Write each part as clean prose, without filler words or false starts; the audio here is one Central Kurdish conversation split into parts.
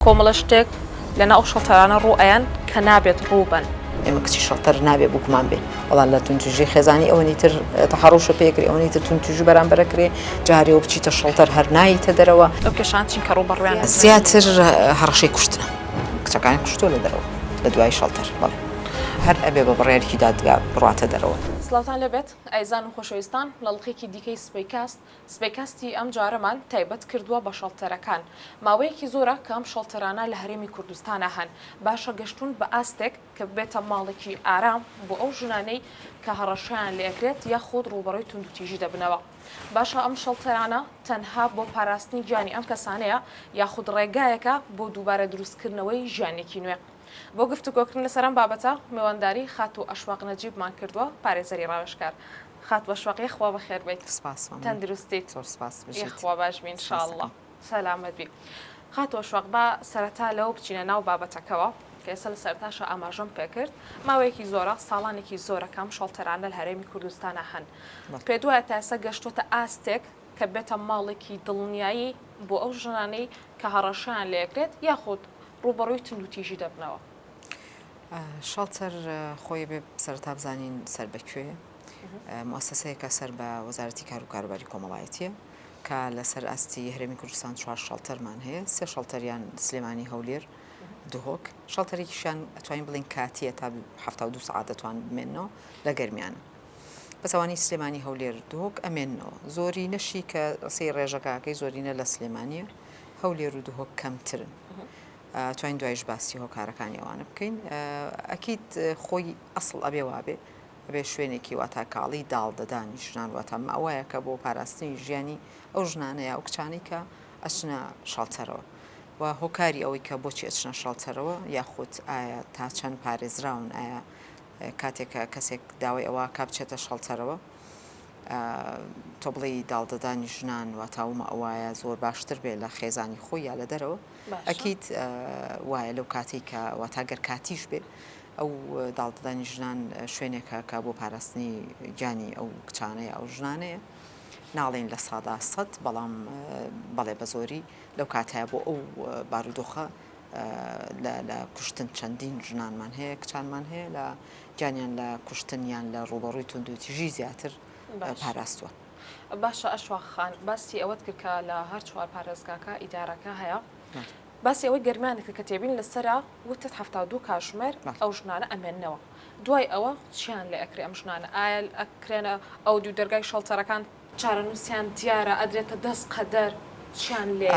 کۆمەڵە شتێک لەناو شەڵتەرانە ڕوئیان کە نابێت ڕووبن. ئێمە کچی شەڵتەر نابێ بووکمان بێ وەڵام لە تونتوژی خێزانی ئەوەی تر تەحەڕوشە پێکرێ ئەوەی تر تونتوژی بەرامبەرەکرێ جارێەوە بچیتە شەڵتەر هەر نایتە دەرەوە ئەو کێشان چین کە ڕووبەڕویان زیاتر هەڕەشەی کوشتنە کچەکانی کوشتۆ لە دەرەوە لە دوای شەڵتەر بەڵێ هەر ئەبێ بە بڕیارێکی دادگا بڕاتە دەرەوە. سڵاوتان لەبێت ئایزان و خۆشەویستان لە لقێکی دیکەی سپەیکاستی ئەم جارەمان تایبەت کردووە بە شەڵتەرەکان. ماوەیەکی زۆرە کە ئەم شەڵتەرانە لە هەرێمی کوردستانە هەن باشە گەشتون بە ئاستێک کە بێتە ماڵێکی ئارام بۆ ئەو ژنانەی کە هەڕەشیان لێکرێت یا خۆت ڕوبەڕۆی توندوتیژی دەبنەوە. باشە ئەم شەڵتەرانە تەنها بۆ پاراستنی گیانی ئەم کەسانەیە یاخود ڕێگایەکە بۆ دووبارە دروستکردنەوەی ژیانێکی نوێ. بۆ گفتوگۆکردن لەسەرم بابەتە میوانداری خات و ئەشواق نەجیبمان کردووە پارێزەری ڕاوێژکار. خات بە شواقی خوا بەخێر بیت. تەندروستیت. خوا باش بین انشاءالله. سەلامەت بی. خات و ئەشواق با سەرەتا لەوە بچینە ناو بابەتەکەوە کە ئێستا لە سەرتاشە ئاماژەم پێکرد ماوەیەکی زۆرە ساڵانێکی زۆرەکەم شەڵتەرانە لە هەرێمی کوردستانە هەن. پێ دوایە تا ئێستا گەشتوتە ئاستێک کە بێتە ماڵێکی دڵنیایی بۆ ئەو ژنانەی کە هەڕەشیان لێکرێت یاخود ڕوبەڕووی توندوتیژی دەبنەوە. شەڵتەر خۆی بێ سەرتا بزانین سەر بەکوێ موسسەیەکە سەر بە وەزارەتی کار و کاروباری کۆمەڵایەتیە کە لەسەر ئاستی هەرێمی کوردستان 4 شەڵتەرمان هەیە 3 شەڵتەریان سلێمانی هەولێر دهۆک شەڵتەرێکیشیان ئەتوانین بڵین کاتیە تا 72 ساعت دەتوان بمێنەوە لە گەرمیانە بەسەوانی سلێمانی هەولێر دهۆک ئەمێنەوە زۆری نەشی کە ڕسەی ڕێژەکەکەی زۆرینە لە سلێمانیە هەولێر و دهۆک کەمترن توانین دوایش باسی هۆکارەکانی ئەوانە بکەین ئەکید خۆی ئەسڵ ئەبێ وابێ ئەبێ شوێنێکی واتە کاڵی داڵدەدانی ژنان واتە ئەوەیە کە بۆ پاراستنی ژیانی ئەو ژنانەیە ئەو کچانەی کە ئەچنە شەڵتەرەوە و هۆکاری ئەوەی کە بۆچی ئەچنە شەڵتەرەوە یاخود ئایا تا چەند پارێزراون ئایا کاتێکە کەسێک داوای ئەوە کا بچێتە شەڵتەرەوە تۆ بڵێ داڵدەدانی ژنان واتاومە ئەوایە زۆر باشتر بێت لە خێزانی خۆی یا لە دەرەوە ئەکید وایە لەو کاتی کە واتاگەر کاتیش بێ ئەو داڵدەدانی ژنان شوێنێکە کە بۆ پاراستنی گیانی ئەو کچانەیە ئەو ژنانەیە ناڵێن لە سادا سەد بەڵام بەڵێ بە زۆری لەو کاتایە بۆ ئەو بارودۆخە لە کوشتن چەندین ژنانمان هەیە کچانمان هەیە لە گیانیان لە کوشتنیان لە ڕوبەڕووی توندوتیژی زیاتر پاراستووە. باشە ئەشواق خان باسی ئەوەت کرد کە لە هەر چوار پارێزگاکە ئیدارەکە هەیە باسی ئەوەی گەرمانێکە کە تێبین لەسەرا وتت 72 کاتژمێر ئەو ژنانە ئەمێننەوە دوای ئەوە چیان لێ ئەکرێ ئەم ژنانە ئایا ئەکرێنە ئەو دوو دەرگای شەڵتەرەکان چارەنووسیان دیارە ئەدرێتە دەست قەدەر چیان لێ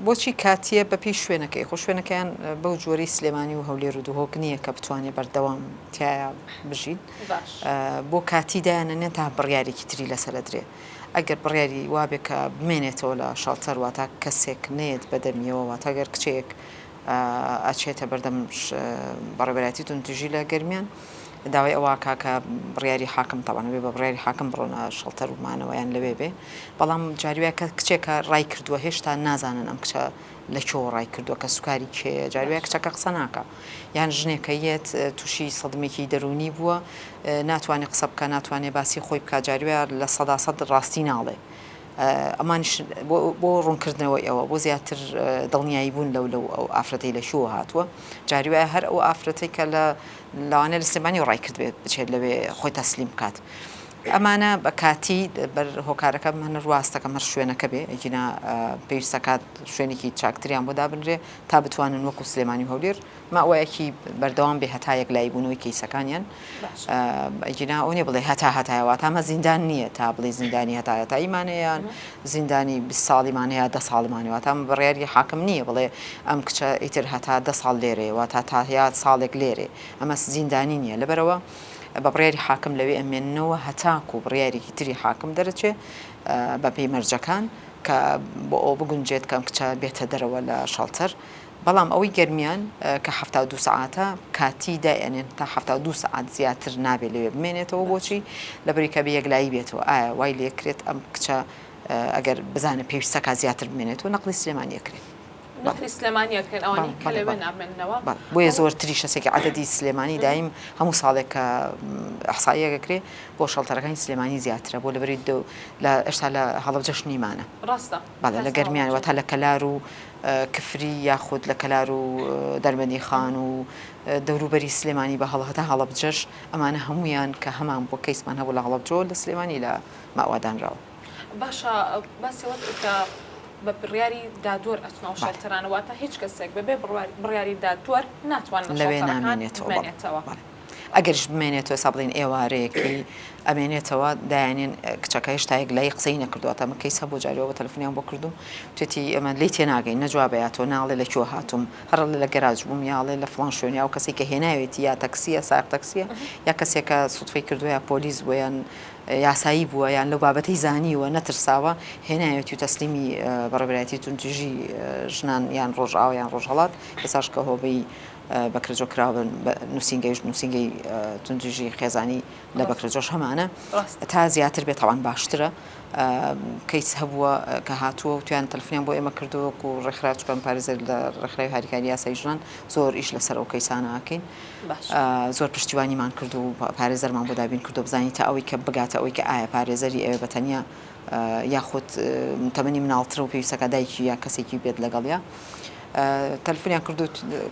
بۆچی کاتیە بەپی شوێنەکەی خۆ شوێنەکەیان بەو جۆری سلێمانی و هەولێر و دهۆک نییە کە بتوانێت بەردەوام تایە بژین بۆ کاتیدایانە نێن تا بڕیارێکی تری لەسەر درێ ئەگەر بڕیاری وابێ کە بمێنێتەوە لە شەڵتەر واتە کەسێک نێت بەدەمیەوە واتە گەر کچێک ئەچێتە بەردەم بەڕێوەبەرەتی توندوتیژی لە گەرمیان داوای ئەوە کاکە بڕیاری حاکم تاوانە بێ بە بڕیاری حاکم بڕۆنە شەڵتەر ومانەوەیان لەوێ بێ بەڵام جاریوە کە کچێکە ڕای کردووە هێشتا نازانن ئەم کچە لە کێوە ڕای کردووە کە سوکاری کێیە جاروایە کچەکە قسە ناکە یان ژنێکە یەت تووشی سەدمێکی دەرونی بووە ناتوانێت قسە بکە ناتوانێت باسی خۆی بکە جاروایە لە سەدا سەد ڕاستی ناڵێ ئەمانش بۆ ڕوونکردنەوەی ئەوە بۆ زیاتر دڵنیایی بوون لەو ئەو ئافرەتەی لە شووە هاتووە جاریوایە هەر ئەو ئافرەتەی کە لە لەوانە لە سلێمانی ڕای کرد بێت بچێت لەوێ خۆی تەسلیم بکات ئەمانە بە کاتی بەر هۆکارەکە منە ڕواستەکەم هەر شوێنەکە بێ ئەگینا پێویستەکات شوێنێکی چاکتریان بۆ دابنرێ تا بتوانن وەکو سلێمانی و هەولێر ماوەیەکی بەردەوام بێ هەتا یەک لایبوونەوەی کەیسەکانیان ئەگینا ئەو نیە بڵێ هەتا هەتایەوە تامە زیندان نییە تا بڵێ زیندانی هەتایەتاییمانەیان زیندانی 20 ساڵیمان هەیە 10 ساڵیمانەوە تام بڕیاری حاکم نییە بڵێ ئەم کچە ئیتر هەتا 10 ساڵ لێرێ واتە تا هەیە ساڵێک لێرێ ئەمە زیندانی نییە لەبەرەوە بە بڕیاری حاکم لەوێ ئەمێننەوە هەتاکو و بڕیارێکی تری حاکم دەرەچێ بە پێی مەرجەکان کە بۆ ئەو بگونجێت کەم کچە بێتە دەرەوە لە شەڵتەر بەڵام ئەوەی گەرمیان کە 72 ساعتە کاتی دایەنێن تا 72 ساعت زیاتر نابێت لەوێ بمێنێتەوە بۆچی لەبەری کە بە یەکلایی بێتەوە ئایا وای لێکرێت ئەم کچە ئەگەر بزانە پێویستەکە زیاتر بمێنێتەوە نەقلی سلێمانی ئەکرێت نخری سلێمانیەکەن ئەوانی کە لەوێ نامێننەوە بۆیە زۆرتری شەسێکی عەدەدی سلێمانی دایم هەموو ساڵێک کە ئەحساییەکەکرێ بۆ شەڵتەرەکانی سلێمانی زیاترە بۆ لەبەری ئێستا لە هەڵەبجەش نیمانە ڕاستە لە گەرمیان تا لە کەلار و کفری یاخود لە کەلار و دەربەندی خان و دەوروبەری سلێمانی بە هەڵهەتا هەڵەبجەش ئەمانە هەمویان کە هەمان بۆ کەیسمان هەبوو لە هەڵەبجۆ لە سلێمانی لە ماوادانراوە. باشە باسیەوەت کە بە بڕیاری دادوەر ئەچنەوە شەڵتەرانەوەتە هیچ کەسێک بەبێ بڕیاری دادوەر ناتوانێت لەوێ نامێنێتەوە. ئەگەرش بمێنێتەوە سا بڵین ئێوارەیەکی ئەمێنێتەوە دایانێن کچەکە هێشتایەک لای قسەی نەکردووە تەمە کەیس هەبوو جارەوە بە تەلەفۆنیان بۆ کردوم توێتی ئەمە لی تێناگەین نەجوابەیەتەوە ناڵێ لە کێوە هاتووم هەر لە گەراج بووم یاڵێ لە فڵان شوێنیا و کەسێک کە هێناوێتی یا تەکسیە ساق تەکسیە یا کەسێکە سوتفەی کردووە یا پۆلیس بووە یان یاسایی بووە یان لەو بابەتی زانیوە نەترساوە هێناوێتی و تەسلیمی بەڕێبەرایەتی تونتوژی ژنان یان ڕۆژئاو یان ڕۆژهەڵات ئێساش کە هۆبەی بەکرێجۆ کراون نووسینگەی تونتوژی خێزانی لە بەکرێجۆش هەمانە تا زیاتر بێت تاوان باشترە کەیس هەبووە کە هاتووە و تویان تەلفۆنیان بۆ ئێمە کردووە و ڕێکخراو چکەم پارێزەر لە ڕێکخراوی هاریکاری یاسای ژنان زۆر ئیش لەسەر ئەو کەیسانە ئاکەین زۆر پشتیوانیمان کرد و پارێزەرمان بۆ دابین کردو بزانین تا ئەوەی کە بگاتە ئەوەی کە ئایا پارێزەری ئەوێ بەتەنیا یاخود تەمەنی مناڵترە و پێویستەکە دایکی یا کەسێکی بێت لەگەڵیا تەلفۆنیان کردو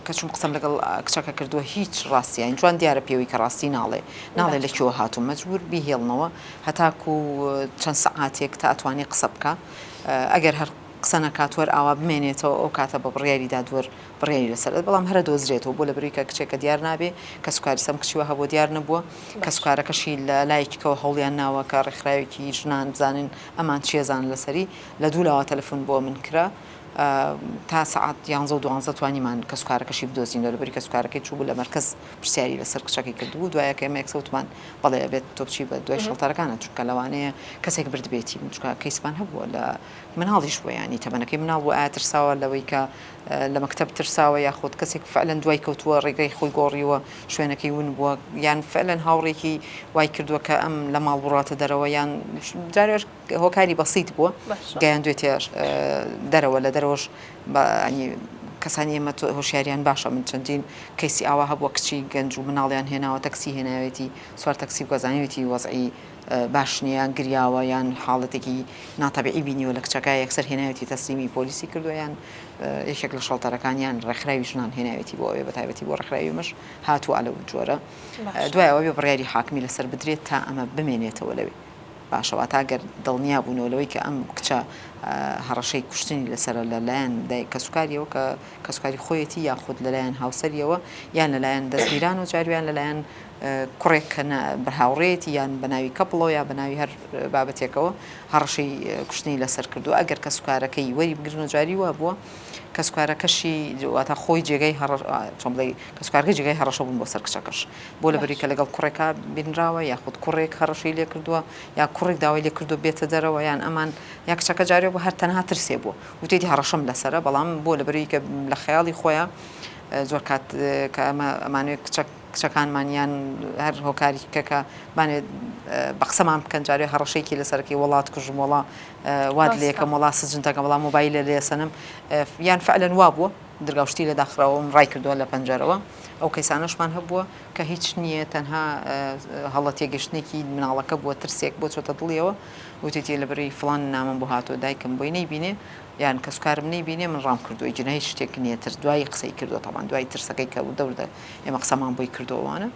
کەچم قسەم لەگەڵ کچەکە کردووە هیچ ڕاستیان جوان دیارە پێوەی کە ڕاستی ناڵێ لە کێوە هاتووم مەجبور بیهێڵنەوە هەتاکو چەند سەعاتێک تا ئەتوانی قسە بکە ئەگەر هەر قسە نەکاتوەر ئاوا بمێنێتەوە ئەو کاتە بە بڕیاری دادوەر بڕیاری لەسەر بەڵام هەرە دۆزرێتەوە بۆ لە بریکە کچێکە دیار نابێ کە سوکاری سەم کچیوە هەبوو دیار نەبووە کە سوکارەکەشی لە لایەکەوە هەوڵیان ناوە کە ڕێکخراوێکی ژنان بزانن ئەمان چێزان لەسەری لە دوولاوە تەلەفۆن بۆ من کرا تا سعات 11 توانیمان کە سوکارەکەشی بدۆزین لەبەری کە سوکارەکەی چوو بوو لە مەرکەز پرسیاری لەسەر کچەکەی کردبوو دوایە کە ئێمە یەکسەوتمان بەڵێ بێت تۆ بچی بە دوای شەڵتەرەکانە چونکە لەوانەیە کەسێک بردبێتی چونکە کەیسمان هەبووە لە مناڵیش بووە ینی تەمەنەکەی مناڵ بوو ئایا ترساوە لەوەی کە لە مەکتەب ترساوە یاخود کەسێک فعلەن دوای کەوتووە ڕێگەی خۆی گۆڕیوە شوێنەکەی ون بووە یان فعلەن هاوڕێکی وای کردووە کە ئەم لە ماڵ بڕاتە دەرەوە یان جارێش هۆکاری بەسیط بووە گەیاندوێتە دەرەوە لە دەرەوەش کەسانی ئێمە هۆشیاریان باشە من چەندین کەیسی ئاوا هەبووە کچی گەنج و مناڵیان هێناوە تەکسی هێناوێتی سوار تەکسی گۆزانیوێتی وەزعی باشنیان گریاوە یان حاڵەتێکی ناتەبیعی بینیوە لە کچەکە یەکسەر هێناوێتی تەسلیمی پۆلیسی کردووە یان یەکێک لە شەڵتەرەکانیان ڕێکخراوی ژنان هێناوێتی بۆ ئەوێ بەتایبەتی بۆ ڕێکخراوی مەش هاتووە لەو جۆرە دوایەوە بێ بڕیاری حاکمی لەسەر بدرێت تا ئەمە بمێنێتەوە لەوێ باشەوە تاگەر دڵنیا بوونەوەی کە ئەم کچە هەڕەشەی کوشتنی لەسرە لەلایەن کە سوکاریەوە کە سوکاری خۆیەتی یاخود لەلایەن هاوسەریەوە یان لەلایەن دەستگیران و جارویان لەلایەن کوڕێک بەهاوڕێتی یان بەناوی کەپڵەوە یا بەناوی هەر بابەتێکەوە هەڕەشەی کوشتنی لەسەر کردو ئەگەر کە سوکارەکەی وەری بگرن و جاری وە بووە کە سوکارەکەشی واتە خۆی جێگەی چۆن بڵێ کە سوکارەکەی جێگەی هەڕەشە بوون بۆ سەر کچەکەش بۆ لەبەری کە لەگەڵ کوڕێکا بینراوە یاخود کوڕێک هەڕەشەی لێ کردووە یا کوڕێک داوای لێ کردو بێتە دەرەوە یان ئەمان یا کچەکە جارێ بۆ هەر تەنها ترسێ بووە وتێتی هەڕەشەم لەسرە بەڵام بۆ لەبەری کە لە خەیاڵی خۆیان زۆر کات کە ئەمانوێت کچەکانمانیان هەر هۆکاری کەکە بانێت بە قسەمان بکەن جارێ هەڕەشەیەکی لەسەرکی وڵات کوژم وڵا واد لێکم وڵا سجنتەکە وڵام مۆبایلە لێسەنم یان فعلەن وا بووە دەرگاوشتی لە داخراوەم ڕای کردووە لە پەنجەرەوە ئەو کەیسانەشمان هەبووە کە هیچ نییە تەنها هەڵە تێگەشتێکی مناڵەکە بووە ترسێک بۆ چۆتە دڵیەوە وتێتی لەبەری فڵان نامم بۆ هاتۆ دایکم بۆی نەیبینێ یان کە سوکارم نەیبینێ من ڕام کردووە جنە هیچ شتێک نییە تر دوای قسەی کردو تاوان دوای ترسەکەی کە دەوردە ئێمە قسەمان بۆی کردووانە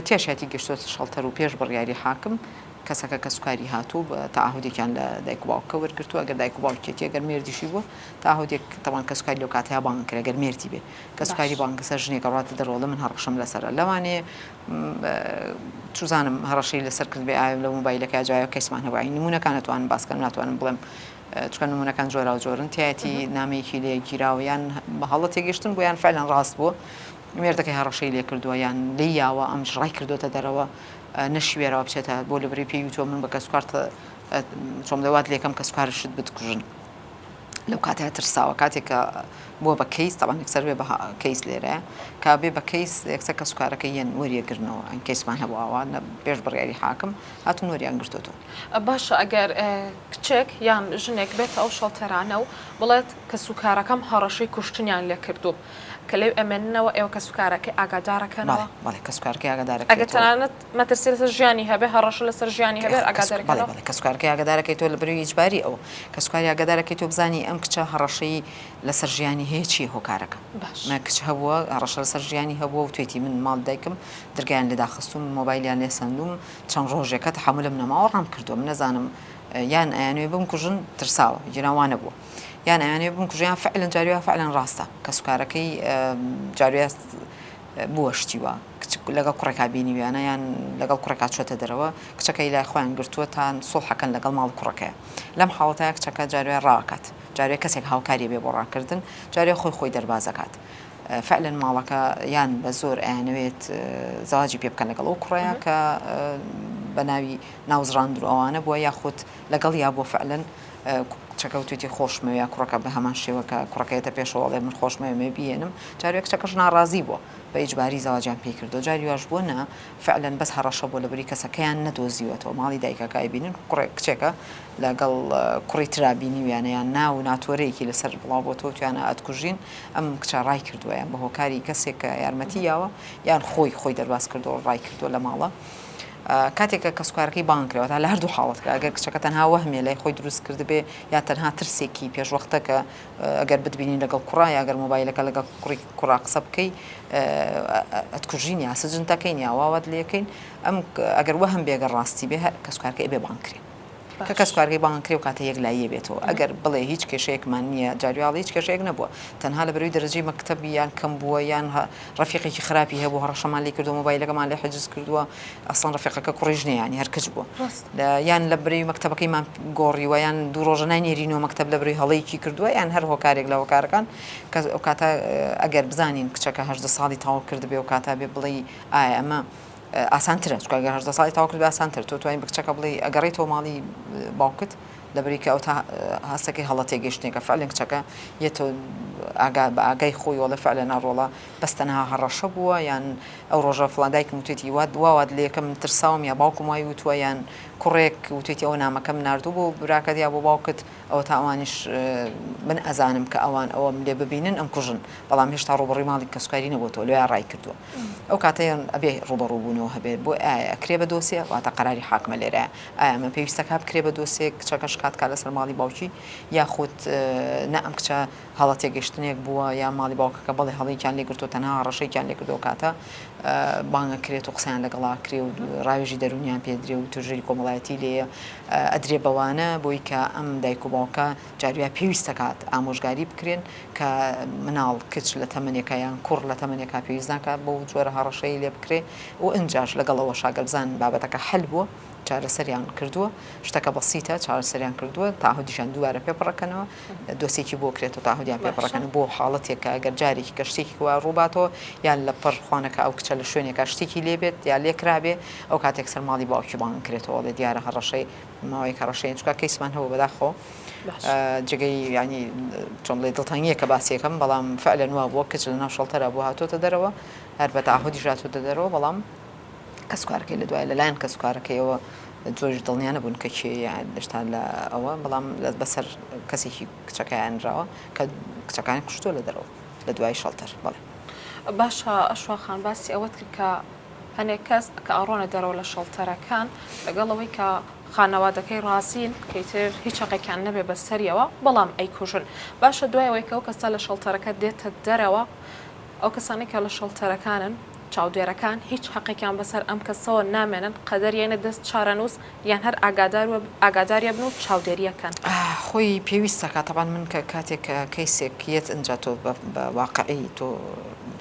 تێشاتی گەشتۆتە شەڵتەر و پێش بڕیاری حاکم کەسەکە کە سوکاری هاتوو بە تاعهودێکیان لە دایک و باوکە وەرگرتووە ئەگەر دایک و باوکێتی ئەگەر مێردیشی بووە تاعهودێک تەوان کە سوکاری لەو کاتەیە بانگ کرد ئەگەر مێردی بێ کە سوکاری بانگ سەر ژنێکە ڕاتە دەرەوە من هەڕەشەم لەسەرە لەوانەیە چوزانم هەڕەشەی لەسەر کرد بێ ئایم لە مۆبایلەکە جایە کەسمان هەبووی نمونونەکان ناتوانم باسکەم ناتوانم بڵێم چکە نمونونەکان جۆرا و جۆرن تایەتی نامەیەکی لێ گیراوەیان بە هەڵە تێگەشتن بۆ یان فعلەن ڕاست بووە مێردەکەی هەڕەشەی لێ کردووە یان لێ یاوە ئەم ڕای کردوتە دەرەوە نەشیوێرەوە بچێتە بۆ لەبری پێی وتۆ من بە کە سوکارتە چۆم دەوات لێکم کە سوکارشت بتکوژن لەو کاتەیە ترساوە کاتێککە بۆ بە کەیس تاوان یەکسەر بێ بە کەیس لێرە کا بێ بە کەیس یەکسەر کە سوکارەکە یەن وەریەگرنەوە ئەن کەیسمان هەبووەوە پێش بڕیاری حاکم هاتون وەریان گرتوتەوە. باشە ئەگەر کچێک یان ژنێک بێت ئەو شەڵتەرانە و بڵێت کە سوکارەکەم هەڕەشەی کوشتنیان لێ کردو کە لێو ئەمێننەوە ئێوە کە سوکارەکەی ئاگادارەکەنەوە بەڵێ کە سوکارەکەی ئاگادارەکە ئەگەر تەنانەت مەترسی لەسەر ژیانی هەبێ هەڕەشە لەسەر ژیانی هەبێ ئاگادارەکەنەوە کە سوکارەکەی ئاگادارەکەی تۆ لە بەروی ئیجباری ئەو کە سوکاری ئاگادارەکەی تۆ بزانی ئەم کچە هەڕەشەی لەسەر ژیانی هەیە چی هۆکارەکە کچ هەبووە هەڕەشە لەسەر ژیانی هەبووە و توێتی من ماڵ دایکم دەرگیان لێداخستوم مۆبایلیان لێ سندوم چەند ڕۆژێکە تەحملم نەماوە ڕام کردووە من نەزانم یان ئەیانوێ بم کوژن ترساوە جناوانە بووە یان ئەیانوێ بم کوژیان فعلن جاریوە فعلن ڕاستە کە سوکارەکەی جاروێ بووە شتیوە لەگەڵ کوڕێکا بینیویانە یان لەگەڵ کوڕێکا چۆتە دەرەوە کچەکەی لای خۆیان گرتووە تا سڵحەکەن لەگەڵ ماڵ کوڕەکەیە لەم حاڵەتەیە کچەکە جاروێ ڕاکات جارێ کەسێک هاوکاری بێ بۆ ڕاکردن جارێ خۆی دەربازەکات فعلن ماڵەکە یان بە زۆر ئەیانەوێت زەواجی پێ بکەن لەگەڵ ئەو کوڕەیە کە بە ناوی ناوزڕاندر ئەوانە بووە یاخود لەگەڵ یا بۆ فعلن چەکەوتێتی خۆشمەوە کوڕەکە بە هەمان شێوەکە کوڕەکەیەتە پێشەوەڵێ من خۆشمەوێ بێنم جارێک چەکەش ناڕازی بووە بە ئیجباری زەواجیان پێ کردو جاری واش بووە نە فعلەن بەس هەڕەشە بۆ لەبەری کەسەکەیان نەدۆزیوەتەوە ماڵی دایکەکەی بینن کچێکە لەگەڵ کوڕی ترابینی ویانەیان ناو ناتۆرەیەکی لەسەر بڵاو بۆ تۆ توانە ئەتکوژین ئەم کچە ڕای کردووە یان بە هۆکاری کەسێکە یارمەتی یاوە یان خۆی دەرباز کردەوە ڕای کردووە لە ماڵە کاتێکە کە سوکارەکەی بانکرەوە تا لە هەردوو حاڵەتکە ئەگەر کچەکە تەنها وەهمێ لای خۆی دروست کرد بێ یا تەنها ترسێکی پێشوەختەکە ئەگەر بتبینین لەگەڵ کوڕا یاگەر مۆبایلەکە لەگەڵ کوڕا قسە بکەی ئەتکوژین یا سجن تەکەین یا واوات لێکەین ئەم ئەگەر وەهم بێگە ڕاستی بێ کە سوکارەکەی بێ بانکرێ کە کەس کارگەی بانکرێ و کاتە یەک لایە بێتەوە ئەگەر بڵێ هیچ کێشەیەکمان نییە جاریواڵی هیچ کێشەیەک نەبووە تەنها لە بەروی دەرەجەی مەکتەبی یان کەم بووە یان ڕەفیقێکی خراپی هەبوو هەڕەشەمان لێ کردو مۆبایلەکەمان لێ حجز کردووە ئەسڵان ڕەفیقەکە کوڕی ژنەیانی هەر کچ بووە یان لە بەروی مەکتەبەکەیمان گۆڕیوە یان دوو ڕۆژە نانێرینەوە مەکتەب لە بەروی هەڵەیەکی کردووە یان هەر هۆکارێک لە هۆکارەکان کە ئەو کاتە ئەگەر بزانین کچەکە 18 ساڵی تاوا کرد بێ و کاتا بێ بڵێ ئایا ئەمە ئاسانترە چکە 18 ساڵی تاوا کرد ئاسانتر تۆ توانین بە کچەکە بڵێ ئەگەڕێیتەوە ماڵی باوکت لەبەری کە ئەو تا هەستەکەی هەڵە تێگەشتێکە فعلێن کچەکە یەتەوە بە ئاگای خۆی وەڵە فعلە ناڕۆڵە بەستەنها هەڕەشە بووە یان ئەو ڕۆژە فڵان دایکم وتێتی وات لێکم ترساوم یا باوکم وای وتووە یان کوڕێک وتێتی ئەو نامەکەم ناردوو بۆ براکەت یا بۆ باوکت ئەوە تا ئەوانش من ئەزانم کە ئەوان ئەوەم لێ ببینن ئەم کوژن بەڵام هێشتا ڕوبڕی ماڵی کەسوکاری نەبووەوە لێ ڕای کردووە ئەو کاتەیە ئەبێ ڕوبەڕووبوونەوە هەبێت بۆ ئایا ئەکرێ بە دۆسیە واتە قەراری حاکمە لێرە ئایا من پێویستەکە بکرێ بە دۆسێک کچەکەش کات لەسەر ماڵی باوکی یاخود نە ئەم کچە هەڵە تێگەشتنێک بووە یا ماڵی باوکەکە بەڵێ هەڵەیەکیان لێ گرتووە تەنها ڕەشەیەکیان لێ کردو کاتە بانگەکرێت و قسەیان لەگەڵا کرێ و ڕاوێژی دەرونیان پێدرێ و توژەری کۆمەڵایەتی لێ ئەدرێ بەوانە بۆی کە ئەم دایک و باوکە جارویا پێویستە کات ئامۆژگاری بکرێن کە مناڵ کچ لە تەمەنێکە یان کوڕ لە تەمەنێکا پێویست ناکات بۆ جۆرە هەڕەشەی لێ بکرێ و ئەنجاش لەگەڵەوە شاگەرزان بابەتەکە حەل بووە چارەسەریان کردووە شتەکە بەسیتە چارەسەریان کردووە تاهودیشان دووارە پێپڕەکەنەوە دۆسێکی بۆ کرێت و تاهودیان پێپڕەکەن بۆ حاڵەتێکە ئەگەر جارێکی کە شتێکی وا ڕووباتەوە یان لە پڕخوانەکە ئەو کچە لە شوێنێکە شتێکی لێبێت یا لێکرابێ ئەو کاتێک سەر ماڵی باوکی بانگ کرێتەوە لە دیارە هەڕەشەی ماوەی کەڕەشەیە چکە کەیسمان هەبوو بەداخۆ جگەی ینی چۆن لێ دڵتەنگیە کە باسیەکەم بەڵام فعلەن وا بووە کچ لە ناو شەڵتەرە بوو هاتۆتە دەرەوە هەر بە تاهودی هاتۆتە دەرەوە بەڵام کەسوکارەکەی لە دوای لەلایەن کەسوکارەکەیەوە زۆر دڵنیانە بوون کە کێ دەشتا لە ئەوە بەڵام بەسەر کەسێکی کچەکەیانراوە کە کچەکانی کوشتۆ لە دەرەوە لە دوای شەڵتەر بڵێ باشە ئەشواخان باسی ئەوەت کرد کە هەنێک کەس کە ئەڕۆنە دەرەوە لە شەڵتەرەکان لەگەڵەوەی کە خانەوادەکەی ڕازین کەیتر هیچ حەقێکیان نەبێ بەسەریەوە بەڵام ئەیکوژن باشە دوایەوەی کە ئەو کەسە لە شەڵتەرەکە دێتە دەرەوە ئەو کەسانی کە لە شەڵتەرەکانن چاودێرەکان هیچ حەقێکیان بەسەر ئەم کەسەوە نامێنن قەدەریانە دەست چارەنووس یان هەر ئاگاداریە بن و چاودێریەکەن خۆی پێویستەکە تەبان من کە کاتێک کەیسێک یەت ئەنجا تۆ بە واقعی تۆ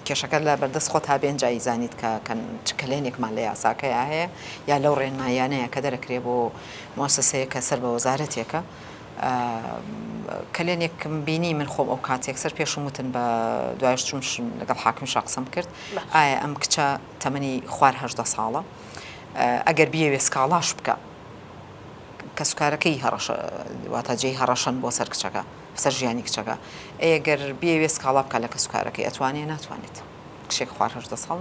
کێشەکە لە بەردەست خۆت هابێنجایی زانیت کە کلێنێکمان لە یاساکەیە هەیە یا لەو ڕێنمایانەیە کە دەرەکرێ بۆ مؤسسەیە کە سەر بە وەزارەتێکە کلێنێکم بینی من خۆم ئەو کاتێک سەر پێشم وتن بە دوایش چومش لەگەڵ حاکمشا قسەم کرد ئایا ئەم کچە تەمەنی خوار 18 ساڵە ئەگەر بیەوێ سکاڵاش بکە کە سوکارەکەی هەڕەشە واتە جێی هەڕەشەن بۆ سەر کچەکە بەسەر ژیانی کچەکە ئەگەر بێوێ سکاڵا بکە لە کەسوکارەکەی ئەتوانێت ناتوانێت کچێک خوار 18 ساڵ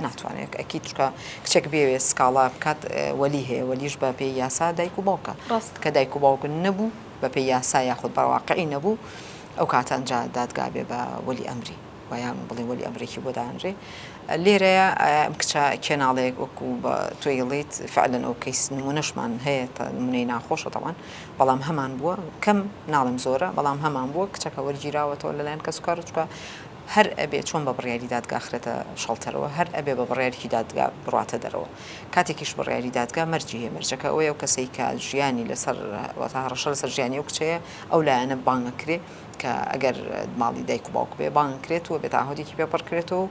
ناتوانێت ئەکی چکە کچێک بێوێ سکاڵا بکات وەلی هەیە وەلیش بە پێی یاسا دایک و باوکە کە دایک و باوکن نەبوو بە پێی یاسا یاخود بەواقعی نەبوو ئەو کاتە ئەنجا دادگا بێ بە وەلی ئەمری ویان بڵێ وەلی ئەمریکی بۆ دانرێ لێرەیە ئەم کچە کێناڵەیەک وەکو بە تۆیڵیت فعلەن ئەو کەیس نمونەشمان هەیە تا نمونەی ناخۆشە تەوان بەڵام هەمان بووە کەم ناڵم زۆرە بەڵام هەمان بووە کچەکە وەرگیراوەتەوە لەلایەن کەسوکار چکە هەر ئەبێ چۆن بە بڕیاری دادگا خرێتە شەڵتەرەوە هەر ئەبێ بە بڕیارکی دادگا بڕاتە دەرەوە کاتێکیش بڕیاری دادگا مەرجی هەیە مەرجەکە ئەوەیە و کەسەی کە ژیانی لەسەر ڕەشە لەسەر ژیانی ئەو کچەیە ئەو لایەنە بانگەکرێ کە ئەگەر ماڵی دایک و باوک بێ بانگکرێتەوە بێت ئاهۆدێکی پێپڕکرێتەوە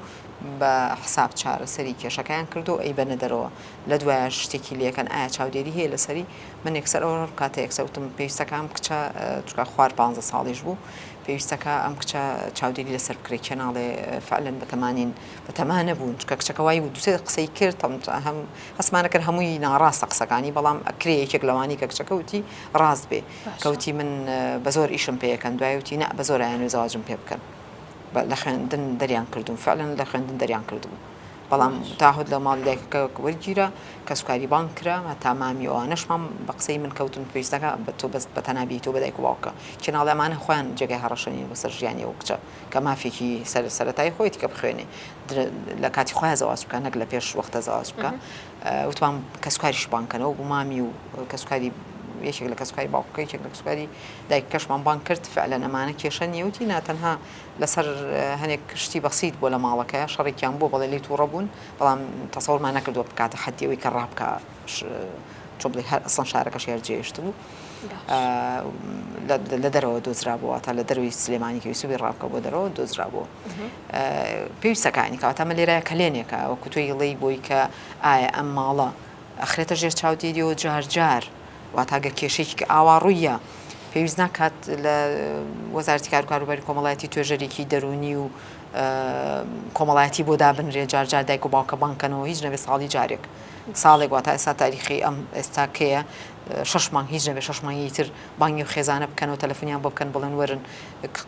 بە حساب چارە سەری کێشەکەیان کردو ئەی بەنە دەرەوە لە دوایە شتێکی لەکەن ئایا چاودێری هەیە لەسەری من یەکسەر ئەو کاتە یەکسەوتم پێویستەکەم کچە چکە خوار 15 ساڵیش بوو پێویستەکە ئەم کچە چاودێری لەسەر بکرێ کێناڵێ فعلەن بەتەمانە بوون چکە کچەکە وای دووسێ قسەی کرد هەم هەسمانە کرد هەمووی ناڕاستە قسەکانی بەڵام ئەکرێ یەکێک لەوانی کە کچەکەوتی ڕاست بێ کەوتی من بە زۆر ئیشم پێیەکەن دوایوتی نە بە زۆر یان زەواجم پێ بکەن لە خوێندن دەریان کردوم فعلەن لە خوێندن دەریان کردوم بەڵام تاهود لە ماڵی دایکەکە وەرگیرە کەسوکاری بانک کرا تا مامی ئەوانەشمان بە قسەی من کەوتن پێویستەکە بە تۆ بەست بە تەنابی تۆ بە دایک و باوکە کێناڵەمانە خۆیان جێگای هەڕەشەنی بەسەر ژیانی ئەو کچە کە مافێکی سەرەتایی خۆی کە بخوێنێ لە کاتی خۆیان زەواج بکە نەک لە پێش وەختە زەواج بکە وتوان کەسوکاریش بانکەنەوە بوو مامی و کەسوکاری یەکێک لە کەسوکاری باوکەکە یەکێک لە کەسوکاری دایکەکەشمان بانک کرد فعلەن ئەمانە کێشە نیەوتی ناتەنها لەسەر هەنێک شتی بەسیط بۆ لە ماڵەکەیە شەڕێکیان بۆ بەڵێ لی تووڕە بوون بەڵام تەسەوڕمان نەکردووە بکاتە حەدیەوەی کە ڕابکە چۆن بڵێ هەر ئەسڵەن شارەکەش هێرجێشت بوو لە دەرەوە دۆزرابووە تا لە دەروی سلێمانی کە سوبی ڕابکە بۆ دەرەوە دۆزرابووە پێویستەکانی کەواتە ئەمە لێرە کلێنێکە وەکو تۆیڵێی بۆی کە ئایا ئەم ماڵە ئەخرێتە ژێر چاودێریەوە جار واتاگە کێشێکی ئاواڕوویە پێویست ناکات لە وەزارەتی کار و کاروباری کۆمەڵایەتی توێژەرێکی دەرونی و کۆمەڵایەتی بۆ دابنرێ جار دایک و باوکە بانکەنەوە هیچ نەبێ ساڵی جارێک ساڵێک واتە ئێستا تاریخی ئەم ئێستاکەیە 6 مانگ هیچ نەبێ 6 مانگی تر بانگی و خێزانە بکەنەوە تەلەفۆنیان بۆ بکەن بڵێن وەرن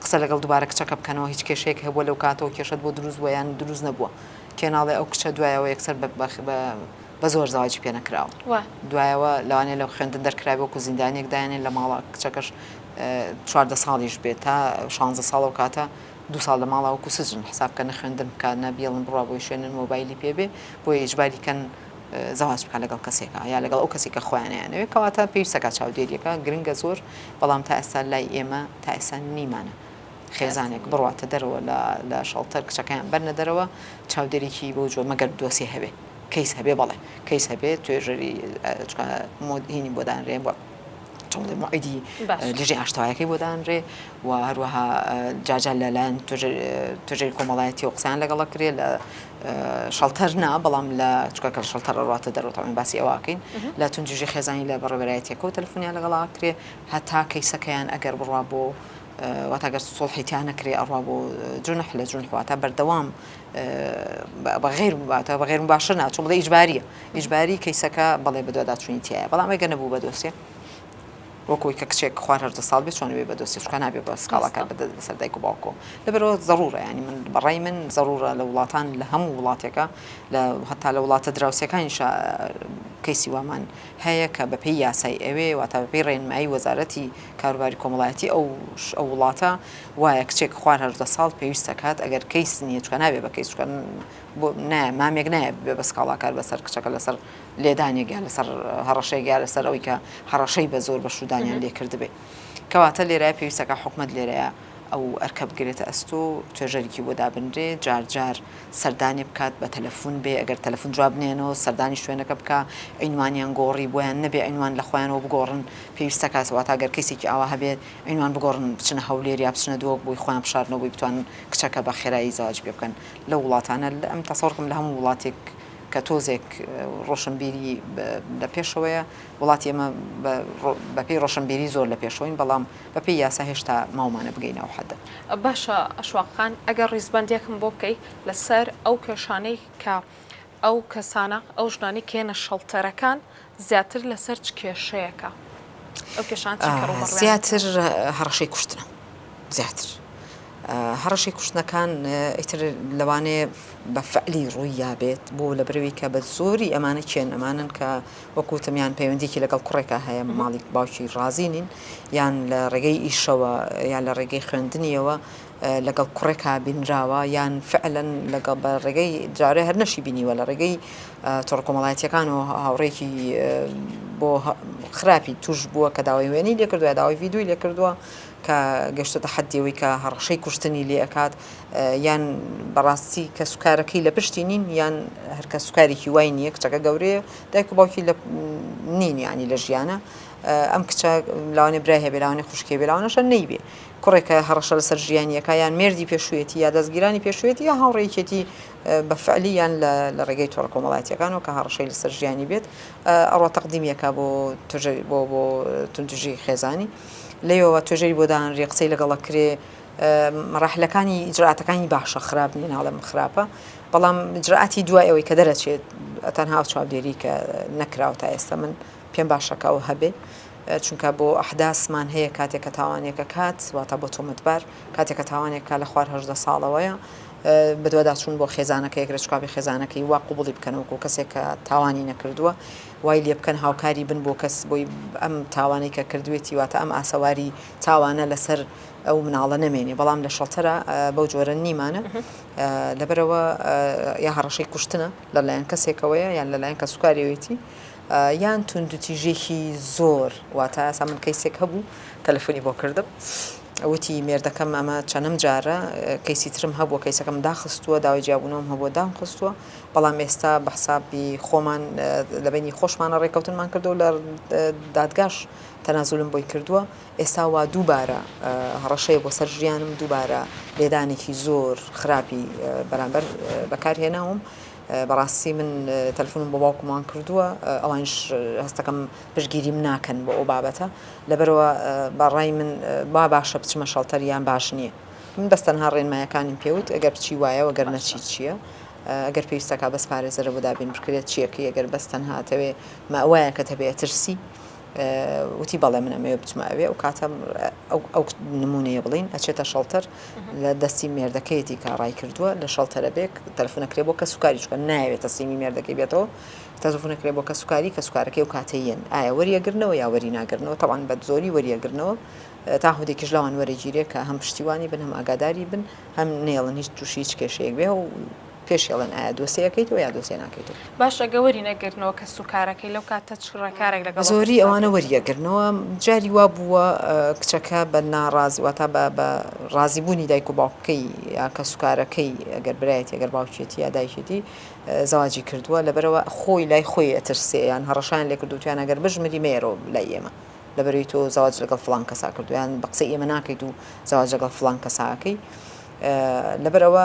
قسە لەگەڵ دووبارە کچەکە بکەنەوە هیچ کێشەیەک هەبووە لەو کاتەوە کێشت بۆ دروست بووە یان دروست نەبووە کێناڵێ ئەو کچە دوایەوە یەکسەر بە زۆر زاواجی پێ نەکراوە دوایەوە لەوانێ لەو خوێندن دەرکراوە وەکو زیندانێک دایانێن لە ماڵە کچەکەش 14 ساڵیش بێت تا 16 ساڵ و کاتە 2 ساڵ لە ماڵەوە وەکو سجن حسابکە نەخوێندن بکە نەبیڵن بڕوا بۆی شوێنن مۆبایلی پێبێ بۆ ئیجباری کەن زەواج بکە لەگەڵ کەسێکە یا لەگەڵ ئەو کەسێکە خۆیانیانەوێت کەواتە پێویستەکە چاودێریەکە گرنگە زۆر بەڵام تا ئێستا لای ئێمە تا ئێستا نیمانە خێزانێک بڕاتە دەرەوە لە شەڵتەر کچەکەیان بەرنە دەرەوە چاودێریکی بۆ جۆ مەگەر دۆسی هەبێ کەیس هەبێ بەڵێ کەیس هەبێ توێژەری هینی بۆ دانرێ بۆ چۆن معیدی لژی هاشتاوایەکەی بۆ دانرێ و هەروەها جاجال لەلایەن توێژەری کۆمەڵایەتی و قسەیان لەگەڵە کرێ لە شەڵتەر نا بەڵام لە چکەکە شەڵتەر ڕاتە دەرەوە باسی ئەوواکەین لە تونجێژی خێزانی لە بەڕێوەبەرایەتێکەوە تەلەفۆنیان لەگەڵا کرێ هەتا کەیسەکەیان ئەگەر بڕوا بۆ واتاگەر سۆڵحیتیان نەکرێ ئەڕوا بۆ جونح لە جونحواتە بەردەوام بەغێر باشە ناچۆن بڵێ ئیجباری کەیسەکە بەڵێ بەدوێدا چوونیتیایە بەڵام ئەگە نەبوو بە دۆسیە وەکوی کە کچێک خوار 18 ساڵ بێت چۆن بێ بە دۆستی شکان نابێ بە سکاڵاکە بەسەر دایک و باوکۆ لەبەرەوە ضرورە ینی من بەڕای من ضرورە لە وڵاتان لە هەموو وڵاتێکە هەتا لە وڵاتە دراوسەکانیش کەیسی وامان هەیە کە بەپێی یاسای ئەوێ واتە بەپێی ڕێنمایی وەزارەتی کاروباری کۆمەڵایەتی ئەو وڵاتە وایە کچێک خوار 18 ساڵ پێویستە کات ئەگەر کەیس نییە چکە نابێ بە کەیس مامێک نایە بێ بە سکاڵاکار بەسەر کچەکە لەسەر لێدانێکیان لەسەر هەڕەشەیەکیان لەسەر ئەوەی کە هەڕەشەی بە زۆر بە شودانیان لێ کرد بێ کەواتە لێرە پێویستەکە حکومت لێرەیە ئەو ئەرکە بگرێتە ئەستۆ توێژەرێکی بۆ دابنرێ جار سەردانی بکات بە تەلەفۆن بێ ئەگەر تەلەفۆن جواب بنێنەوە سەردانی شوێنەکە بکە ئەینوانیان گۆڕی بۆیان نەبێ ئەینوان لە خۆیانەوە بگۆڕن پێویستە کاتەوە تاگەر کەسێکی ئاوا هەبێت ئەینوان بگۆڕن بچنە هەولێر یا بچنە دۆک بۆی خۆیان بشارنەوە بۆی بتوانن کچەکە بە خێرایی زەواج پێ بکەن لە وڵاتانە ئەم تەسەوڕکم لە هەموو وڵاتێک کە تۆزێک ڕۆشنبیری لە پێشەوەیە وڵاتی ئێمە بەپێی ڕۆشنبیری زۆر لە پێشەوەین بەڵام بەپێی یاسا هێشتا ماومانە بگەینەوە حەدە باشە ئەشواقان ئەگەر ڕیزبەندێکم بۆ بکەیت لەسەر ئەو کێشانەی کە ئەو کەسانە ئەو ژنانی کێنە شەڵتەرەکان زیاتر لەسەر چ کێشەیەەکە ئەو کێشانچی کەڕوو زیاتر هەڕەشەی کوشتنە زیاتر هەڕەشەی کوشتنەکان ئیتر لەوانەیە بە فعلی ڕووی یابێت بۆ لە برەوەی کە بە زۆری ئەمانە چێن ئەمانن کە وەکوتمیان پەیوەندێکی لەگەڵ کوڕێکە هەیە ماڵی باوکی ڕازینین یان لە ڕێگەی ئیشەوە یان لە ڕێگەی خوێندنیەوە لەگەڵ کوڕێکا بینراوە یان فعلەن لەگەڵ بە ڕێگەی جارێ هەر نەشی بینیوە لە ڕێگەی تۆڕکۆمەڵایەتیەکان و هاوڕێکی بۆ خراپی توش بووە کە داوای وێنی لێ کردووە داوای ڤیدیۆی لێ کردووە کە گەشتە حەدیەوەی کە هەڕەشەی کوشتنی لێ ئەکات یان بەڕاستی کە سوکارەکەی لە پشتی نین یان هەرکە سوکارێکی وای نییە کچەکە گەورەیە دایک و باوکی لە نین ینی لە ژیانە ئەم کچە لاوانێ برای هەبێ لاوانێ خوشکێ بێ لاوانەشە نەیبێ کوڕێکە هەڕەشە لەسەر ژیانیەکە یان مێردی پێشوێتی یا دەستگیرانی پێشوێتی یا هاوڕێکێتی بە فعلی یان لە ڕێگەی تۆڕکۆمەڵایەتیەکانەوە کە هەڕەشەی لەسەر ژیانی بێت ئەڕۆ تەقدیمیەکە بۆ توندژی خێزانی لێەوە توێژەی بۆ دانڕێ قسەی لەگەڵە کرێ مەراحلەکانی ئیجرعاتەکانی باشە خراپ نین ناڵم خراپە بەڵام ئیجرعاتی دوای ئەوەی کە دەرەچێت تەنها چاودێری کە نەکراوە تا ئێستا من پێم باشەکەەوە هەبێ چونکە بۆ ئەحداسمان هەیە کاتێکە تاوانێکە کات واتە بۆ تۆمەتبار کاتێکە تاوانێکە لە خوار 18 ساڵەوەیە بەدووەدا چوون بۆ خێزانەکە یەکرە چکابی خێزانەکەی وا قوبڵی بکەنەوەکو کەسێک کە تاوانی نەکردووە وای لێ بکەن هاوکاری بن بۆ کەس بۆی ئەم تاوانەی کە کردوێتی واتە ئەم ئاسەواری تاوانە لەسەر ئەو مناڵە نەمێنێ بەڵام لە شەڵتەرە بەو جۆرە نیمانە لەبەرەوە یا هەڕەشەی کوشتنە لەلایەن کەسێکەوەیە یان لەلایەن کە سوکاریەوەیەتی یان توندوتیژێکی زۆر واتە ئاسا من کەیسێک هەبوو تەلەفۆنی بۆ کردم وتی مێردەکەم ئەمە چەندەم جارە کەیسی ترم هەبووە کەیسەکەم داخستووە داوای جیابوونەوەم هەبووە داخستووە بەڵام ئێستا بە حسابی خۆمان لەبەنی خۆشمانە ڕێکەوتنمان کردو لە دادگاش تەنازولم بۆی کردووە ئێستا وا دووبارە هەڕەشەیە بۆ سەر ژیانم دووبارە لێدانێکی زۆر خراپی بەرامبەر بەکارهێناوم بەڕاستی من تەلفۆنم بۆ باوکمان کردووە ئەوانش هەستەکەم پشگیریم ناکەن بۆ ئەو بابەتە لەبەرەوە بەڕای من با باشە بچمە شەڵتەریان باش نییە من بەستەنها ڕێنمایەکانیم پێوت ئەگەر بچی وایە وەگەر نەچی چییە ئەگەر پێویستەکە بەس پارێزەرە بۆ دابین بکرێت چیەکەی ئەگەر بەستەنها هاتەوێ ماوایە کە تەبێت ترسی وتی بەڵێ من ئەمەوێ بچماوێ و کاتە ئەو نمونەیە بڵین ئەچێتە شەڵتەر لە دەستی مێردەکەیەتی کاڕای کردووە لە شەڵتەرە بێک تەلەفۆنەکرێ بۆ کە سوکاری چکە ناوێت تەسلیمی مێردەکەی بێتەوە تەلەفۆنەکرێ بۆ کە سوکاری کە سوکارەکەی و کاتەیەن ئایا وەریەگرنەوە یا وەری ناگرنەوە تەوان بە زۆری وەریەگرنەوە تا هودێکیش لاوان وەرەگیرێ کە هەم پشتیوانی بن هەم ئاگاداری بن هەم نێڵن هیچ تووشی هیچ کێشەیەک بێ و پێشێڵن ئایا دۆسیەکەیتەوە یا دۆسیە ناکەیتەوە باشە گەوەری نەگرنەوە کە سوکارەکەی لەو کاتە چڕەکارێک لەگەڵ زۆری ئەوانە وەریەگرنەوە جاری وا بووە کچەکە بە ناڕازی واتە بە ڕازیبوونی دایک و باوکەی یا کە سوکارەکەی ئەگەر برایەتی ئەگەر باوکێتی یا دایکێتی زەواجی کردووە لەبەرەوە خۆی لای خۆی ئەترسێ یان هەڕەشان لێ کردوتیان ئەگەر بژمری مێرەوە لای ئێمە لەبەرەوەی تۆ زەواج لەگەڵ فڵان کەسا کردو یان بە قسەی ئێمە ناکەیت و زەواج لەگەڵ فڵان کەساکەی لەبەرەوە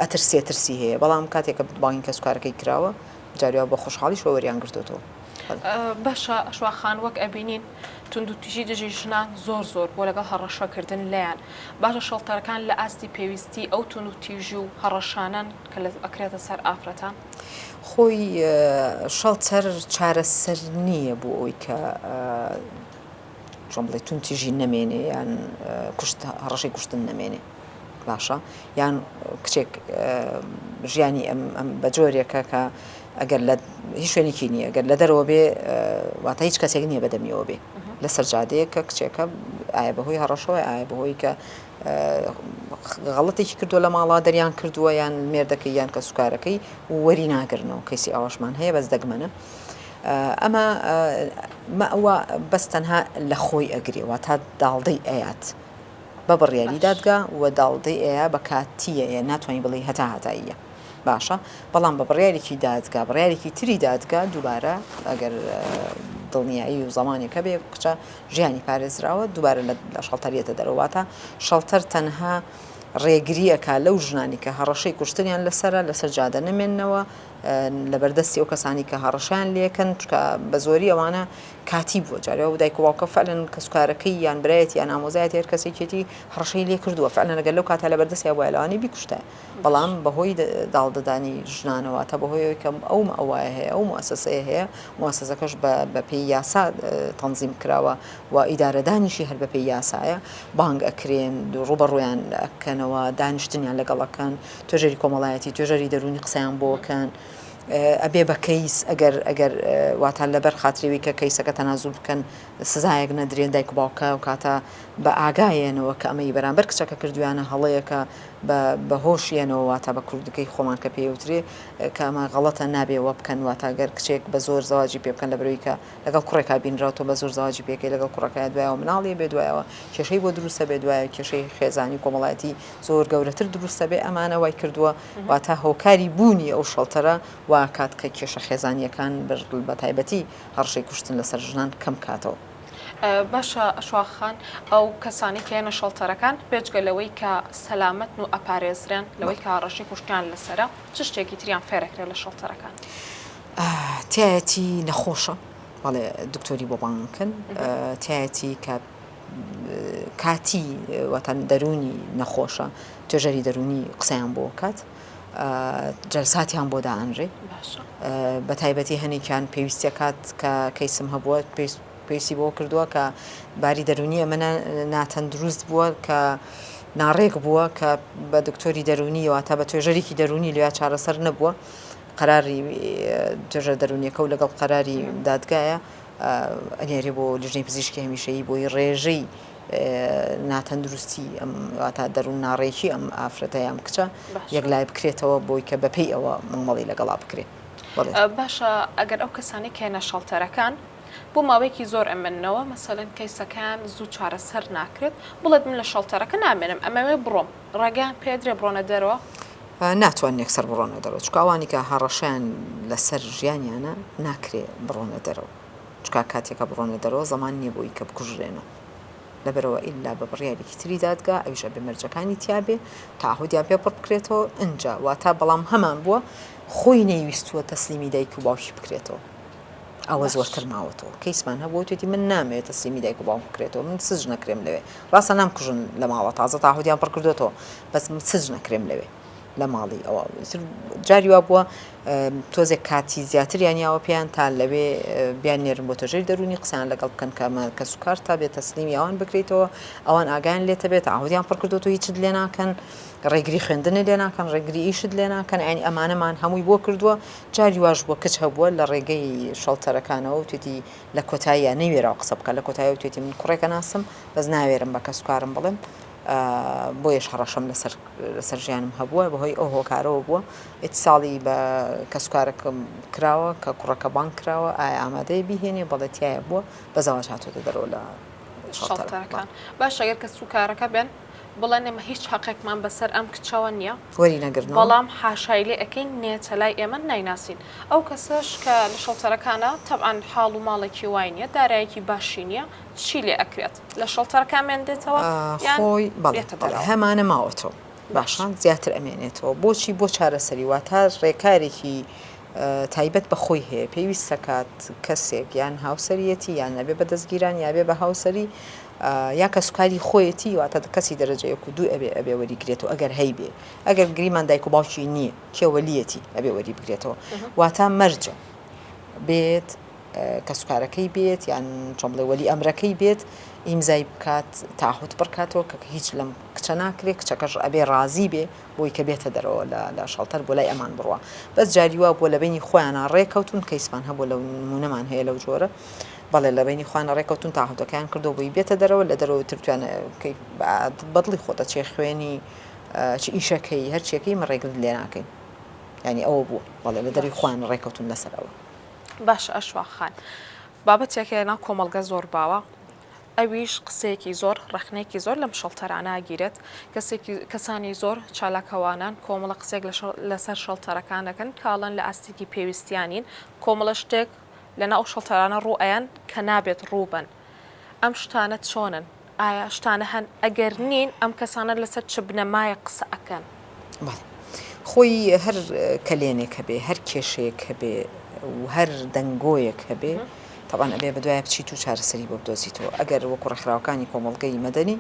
ئەترسی هەیە بەڵام کاتێککە باین کە سوکارەکەی کراوە جاریوە بە خۆشحاڵی شۆوەریان گرتوتەوە باشە ئەشواخان وەک ئەبینین توندوتیژی دژی ژنان زۆر بۆ لەگەڵ هەڕەشەکردن لەیان باشە شەڵتەرەکان لە ئاستی پێویستی ئەو توندوتیژی و هەڕەشانان کە ئەکرێتە سەر ئافرەتان خۆی شەڵتەر چارەسەر نییە بۆ ئەوی کە چۆن بڵێ توندتیژی نەمێنێ یان هەڕەشەی کوشتن نەمێنێ باشە یان کچێک ژیانی ئەم بە جۆرێکە کە ئەگەر لە هیچ شوێنێکی نییە ئەگەر لە دەرەوە بێ واتە هیچ کەسێک نییە بەدەمیەوە بێ لە سەرجادەیە کە کچێکە ئایا بەهۆی هەڕەشەوە ئایا بەهۆی کە غەڵەتێکی کردووە لە ماڵا دەریان کردووە یان مێردەکەی یان کە سوکارەکەی وەری ناگرنەوە کەسی ئاواشمان هەیە بەس دەگمەنە ئەمە مەوە بەس تەنها لە خۆی ئەگرێەوە تا داڵدەی ئەیات بە بڕیاری دادگا و داڵدەی ئەیە بە کاتیە ناتوانین بڵێ هەتا هەتاییە باشە بەڵام بە بڕیارێکی دادگا بڕیارێکی تری دادگا دووبارە ئەگەر دڵنیایی و زمانێکە بێ کچە ژیانی پارێزراوە دووبارە لە شەڵتەریەتە دەرەواتە شەڵتەر تەنها ڕێگریەکە لەو ژنانی کە هەڕەشەی کوشتنیان لەسرە لەسەر جادە نەمێننەوە لە بەردەستی ئەو کەسانی کە هەڕەشیان لێکەن چکە بە زۆری ئەوانە کاتی بووە جارێەوە و دایک و باوکە فعلەن کە سوکارەکەی یان برایەت یان ئامۆزایەت هەر کەسێکێتی هەڕەشەی لێ کردووە فعلەن لەگەر لەو کاتە لە بەردەستی بووە لەوانی بیکوشتە بەڵام بەهۆی داڵدەدانی ژنانەوە تا بەهۆی کەم ئەو ئەوایە هەیە ئەو مؤسسەیە هەیە مؤسسەکەش بە پێی یاسا تەنزیم کراوە و ئیدارەدانیشی هەر بە پێی یاسایە بانگ ئەکرێن ڕوبەڕویان ئەکەنەوە دانیشتنیان لەگەڵەکەن توێژەری کۆمەڵایەتی توێژەری دەرونی قسەیان بۆکەن ئەبێ بە کەیس ئەگەر واتان لەبەر خاتریوی کە کەیسەکە تەنازوو بکەن سزایەک نەدرێن دایک و باوکە و کاتە بە ئاگایەنەوە کە ئەمەی بەرامبەر کچەکە کردویانە هەڵەیەکە بە هۆشیەنەوە واتە بە کوردەکەی خۆمان کە پێوترێ کە ئەمە غەڵەتە نابێەوە بکەن واتاگەر کچێک بە زۆر زەواجی پێ بکەن لە بەرەوەی کە لەگەڵ کوڕێکا بینراوەوە بە زۆر زەواجی پێکەی لەگەڵ کوڕەکەی دوایەوە مناڵی بێ دوایەوە کێشەی بۆ دروستە بێ دوایە کێشەی خێزانی کۆمەڵایەتی زۆر گەورەتر دروستە بێ ئەمانە وای کردووە واتە هۆکاری بوونی ئەو شەڵتەرە وا کات کە کێشە خێزانیەکان بە تایبەتی هەڕشەی کوشتن لەسەر ژنان کەم کاتەوە. باشە ئەشواخان ئەو کەسانی کێنە شەڵتەرەکان پێچگەلەوەی کە سەلامەت و ئەپارێزرێن لەوەی کە ڕەشی کوشتیان لەسرە چ شتێکی تریان فێرەکرێت لە شەڵتەرەکان تایەتی نەخۆشە بەڵێ دکتۆری بۆ بانکن تایەتی کە کاتی وەتەن دەرونی نەخۆشە توێژەری دەرونی قسەیان بۆ کات جەلساتیان بۆ دائەنرێ بە تایبەتی هەنێکیان پێویستە کات کە کەیسم هەبووە پێویستی بۆ کردووە کە باری دەرونی ئەمە ناتەندروست بووە کە ناڕێک بووە کە بە دکتۆری دەرونی واتە بە توێژەرێکی دەرونی لێ چارەسەر نەبووە قەراری توێژەر دەرونیەکە و لەگەڵ قەراری دادگایە ئەنێری بۆ لیژنەی پزیشکی هەمیشەیی بۆی ڕێژەی ناتەندروستی ئەم واتە دەروون ناڕێکی ئەم ئافرەتە یام کچە یەک لای بکرێتەوە بۆی کە بەپێی ئەوە مامەڵی لەگەڵا بکرێت. باشە ئەگەر ئەو کەسانی کێنە شەڵتەرەکان بۆ ماوەیەکی زۆر ئەمنەوە مەسەڵەن کەیسەکان زوو چارەسەر ناکرێت بڵێت من لە شەڵتەرەکە نامێنم ئەمەوێ بڕۆم ڕێگەیان پێدرێ بڕۆنە دەرەوە ناتوان یەکسەر بڕۆنە دەرەوە چکە ئەوانی کە هەڕەشیان لەسەر ژیانیانە ناکرێ بڕۆنە دەرەوە چکا کاتێکە بڕۆنە دەرەوە زەمان نییە بۆی کە بکوژرێنەوە لەبەرەوە ئیلا بە بڕیارێکی تری دادگا ئەویشە بمەرجەکانی تیابێ تاهودیان پێ پڕ بکرێتەوە ئەنجا واتە بەڵام هەمان بووە خۆی نەیویستووە تەسلیمی دایک و باوکی بکرێتەوە ئەوە زۆرتر ماوەتەوە کەیسمان هەبوو توێتی من نامەوێت تەسلیمی دایک و باوک بکرێتەوە من سزج نەکرێم لەوێ ڕاستە نامکوژن لە ماوە تازە تاهودیان پڕ کردوێتەوە بەس سزج نەکرێم لەوێ لە ماڵی ئەوە جاری وا بووە تۆزێک کاتی زیاتریان یاوە پێیان تا لەوێ بیان نێرن بۆ تۆژەی دەرونی قسەیان لەگەڵ بکەن کە سوکار تا بێت تەسلیمی ئەوان بکرێتەوە ئەوان ئاگیان لێتە بێت ئاهودیان پڕ کردوەوە هیچت لێ ناکەن ڕێگری خوێندنە لێ ناکەن ڕێگری ئیشت لێ ناکەن ئەنی ئەمانەمان هەمووی بۆ کردووە جاری واش بووە کچ هەبووە لە ڕێگەی شەڵتەرەکانەوە توێتی لە کۆتاییە نەیوێراوە قسە بکە لە کۆتایی توێتی من کوڕێکە ناسم بەس ناوێرم بە کە سوکارم بڵێم بۆیەش هەڕەشەم لەسەر ژیانم هەبووە بەهۆی ئەو هۆکارەوە بووە ئیتساڵی بە کە سوکارەکەم کراوە کە کوڕەکە بانک کراوە ئایا ئامادەی بیهێنێ بەڵێتیایە بووە بە زەواج هاتوۆتە دەرەوە لە شەڵتەرەکان باش ئەگەر کە سوکارەکە بێن بڵێن ئێمە هیچ حەقێکمان بەسەر ئەم کچەوە نییە وەری نەگرن بەڵام حاشای لێ ئەەکەین نێتە لای ئێمە نایناسین ئەو کەسەش کە لە شەڵتەرەکانە تەبعاان حاڵ و ماڵێکی وای نییە دارایەکی باشی نییە چی لێ ئەکرێت لە شەڵتەرەکان دێتەوە خۆی هەمانە ماوەتەوە باشان زیاتر ئەمێنێتەوە بۆچی بۆ چارەسەری وا تا ڕێکارێکی تایبەت بە خۆی هەیە پێویستە کات کەسێک یان هاوسەریەتی یان نەبێ بە دەستگیران یابێ بە هاوسەری یا کە سوکاری خۆیەتی واتە کەسی دەرەجەیەک و دوو ئەبێ وەریگرێتەوە ئەگەر هەیبێ ئەگەر گریمان دایک و باوکی نییە کێوەلیەتی ئەبێ وەری بگرێتەوە واتە مەرجە بێت کە سوکارەکەی بێت یان چۆن بڵێ وەلی ئەمرەکەی بێت ئیمزای بکات تاهوت بڕکاتەوە کە هیچ لەم کچە ناکرێت کچەکەش ئەبێ ڕازی بێ بۆی کە بێتە دەرەوە لە شەڵتەر بۆ لای ئەمان بڕوە بەس جاری وا بۆ لە بینی خۆیانە ڕێکەوتون کەیسمان هەبوو لەو نمونەمان هەیە لەو جۆرە بەڵێ لە بینی خوانە ڕێکەوتون تاهوتەکەیان کردو بۆی بێتە دەرەوە لە دەرەوە ترتوانە بەدڵی خۆتە چێ خوێنی چ ئیشەکەی هەرچێکەکەی من ڕێگرت لێ ناکەین ینی ئەوە بوو بەڵێ لە دەری خوان ڕێکەوتون لەسەرەوە باش ئەشواخان بابەتێکێنا کۆمەلگە زۆر باوە ئەویش قسەیەکی زۆر ڕخنێکی زۆر لەم شەڵتەراناگیرێت کەسانی زۆر چالاکەوانان کۆمەڵە قسێک لەسەر شەڵتەرەکان دەکەن کاڵن لە ئاستێکی پێویستیانین کۆمەڵە شتێک لەنا ئەو شەڵتەرانە ڕوئیان کە نابێت ڕووبن ئەم شتانە چۆنن ئایا شتانە هەن ئەگەر نین ئەم کەسانە لەسەر چ بنەمایە قسە ئەەکەن خۆی هەر کەلێنێک هەبێ هەر کێشەیەک هەبێ و هەر دەنگۆیەک هەبێ طبعاً ئەبێ بەدوایە بچیت و چارەسەری بۆ بدۆزیتەوە ئەگەر وەکو ڕێکخراوەکانی کۆمەڵگەی مەدەنی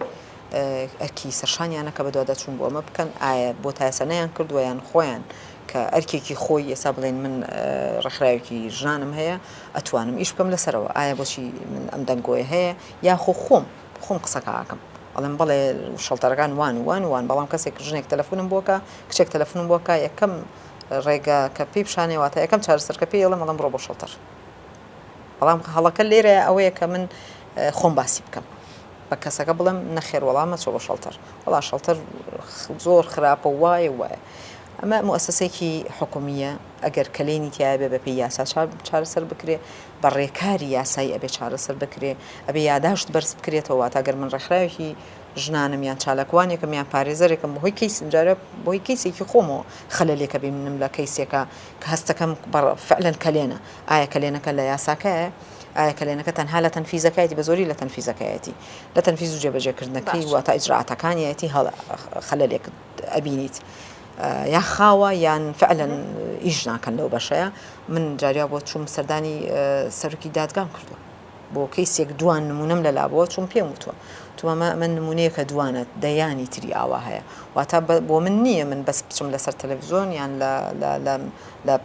ئەرکی سەرشانیانە کە بەدوادە چوون بۆ ئەمە بکەن ئایا بۆ تاسەنەیان کردووە یان خۆیان کە ئەرکێکی خۆی ئێستا بڵێن من ڕێکخراوێکی ژنانم هەیە ئەتوانم ئیش بکەم لەسەرەوە ئایا بۆچی من ئەم دەنگۆیە هەیە یا خۆم قسەکە ئاکەم ئەڵێم بەڵێ شەڵتەرەکان وان بەڵام کەسێک ژنێک تەلەفۆنم بۆکە کچێک تەلەفۆنم بۆکە یەکەم ڕێگا کە پێی پیشانێواتە یەکەم چارەسەرکە پێی ئەڵێم بڕۆ بۆ شەڵتەر بەڵام هەڵەکە لێرە ئەوەیە کە من خۆم باسی بکەم بە کەسەکە بڵم نەخێر وەڵامە چۆ بە شەڵتەر وەڵا شەڵتەر زۆر خراپە وایە ئەمە مؤسسەیەکی حکومیە ئەگەر کەلێنی تایە بێ بەپێی یاسا چارەسەر بکرێ بە ڕێکاری یاسایی ئەبێ چارەسەر بکرێ ئەبێ یاداشت بەرز بکرێتەوە واتە ئەگەر من ڕێکخراوێکی ژنانم یان چالاکوانێکم یان پارێزەرێکم بەهۆی کەیس جارە بۆی کەیسێکی خۆمەوە خەلەلێکە بێ منم لە کەیسێکە کە هەستەکەم فعلەن کەلێنە ئایا کەلێنەکە لە یاساکەیە ئایا کەلێنەکە تەنها لە تەنفیزەکەیەتی بە زۆری لە تەنفیزەکەیەتی لە تەنفیز و جێبەجێکردنەکەی واتە ئیجرعاتەکانیەتی خەلەلێک ئەبینیت یا خاوە یان فعلەن ئیش ناکەن لەو بەشەیە من جاریا بۆ چوم سەردانی سەرۆکی دادگام کردووە بۆ کەیسێک دوان نمونەم لە لابەوە چوم پێم وتووە تومە من نمونەیەکە دوانە دەیانی تری ئاوا هەیە واتە بۆ من نییە من بەس بچم لەسەر تەلەڤیزۆن یان لە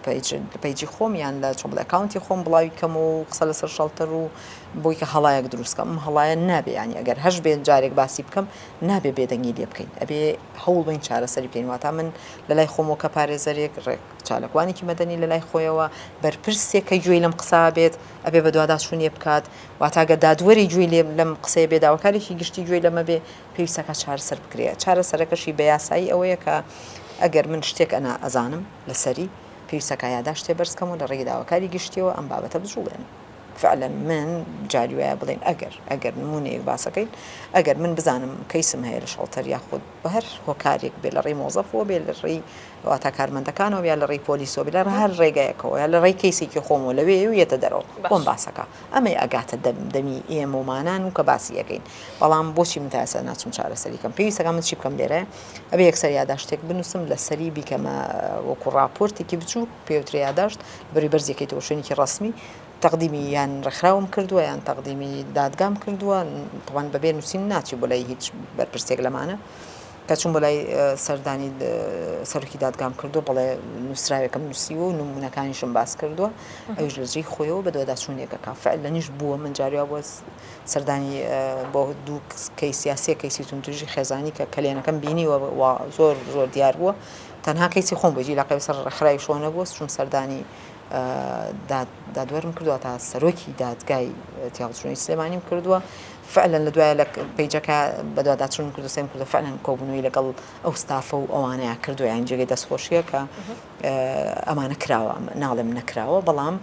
پیجی خۆم یان لە چۆن بڵێ ئەکاونتی خۆم بڵاوی کەم و قسە لەسەر شەڵتەر و بۆی کە هەڵایەک دروستکەم ئەم هەڵایە نابێ ینی ئەگەر هەش بێت جارێک باسی بکەم نابێ بێدەنگی لێ بکەین ئەبێ هەوڵ بین چارەسەری بکەین واتە من لە لای خۆمەوە کە پارێزەرێک چالەکوانێکی مەدەنی لە لای خۆیەوە بەرپرسێکە گوێی لەم قسا بێت ئەبێ بە دوواداچوونێ بکات واتاگە دادوەری گوێی لەم قسەیە بێ داواکارێکی گشتی گوێی لەمە بێ پێویستەکە چارەسەر بکرێت چارەسەرەکەشی بە یاسایی ئەوەیە کە ئەگەر من شتێک ئەنا ئەزانم لەسەری پێویستەکە یاداشتێ بەرزکەم و لە ڕێگەی داواکاری گشتیەوە ئەم بابەتە بجوڵێن فعلا من جاری وایە بڵێن ئەگەر نمونەیەک باسەکەین ئەگەر من بزانم کەیسم هەیە لە شەڵتەر یاخود بە هەر هۆکارێک بێ لە ڕێی مۆزەفەوە بێ لە ڕێی واتە کارمەندەکانەوە یا لە ڕێی پۆلیسەوە بێ لە هەر ڕێگایەکەوە یا لە ڕێی کەیسێکی خۆمەوە لەوێ و یێتە دەرەوە بۆم باسەکە ئەمەی ئەگاتە دەمی ئێمە ومانان و کە باسی یەکەین بەڵام بۆچی من تاسە ناچم چارەسەریکەم پێویستەکە من چی بکەم لێرە ئەبێ یەکسەر یاداشتێک بنووسم لەسەری بیکەمە وەکو ڕاپۆرتێکی بچوو پێوتری یاداشت بەری بەرزێکیتەوە شوێنێکی ڕسمی تقدیمی یان ڕێکخراوم کردووە یان تقدیمی دادگام کردووە طبعاً بەبێ نووسین ناچی بۆ لای هیچ بەرپرسێک لەمانە کە چوون بۆ لای سەردانی سەرۆکی دادگام کردووە بەڵێ نووسراوێکم نووسیوە و نمونونەکانیشم باس کردووە ئەویش لەجێی خۆیەوە بە دوواداچوونێکەکە فعلەنیش بووە من جاریوا بۆ سەردانی بۆ دوو کەیس سێ کەیسی توندوژی خێزانی کە کەلێنەکەم بینیوە زۆر زۆر دیار بووە تەنها کەیسی خۆم بۆ جیلاقی سەر ڕێکخراوی شۆنە بووە چوون سەردانی دادوەرم کردووە تا سەرۆکی دادگای تیاڵچوونی سلێمانیم کردووە فعلەن لە دوایە لە پیجەکە بەدواداچوون کردو سێم کردو فعلەن کۆبوونەوەی لەگەڵ ئەو ستافە و ئەوانەیە کردووە یان جێگەی دەستخۆشیە کە ئەمانە کراوە ناڵێم نەکراوە بەڵام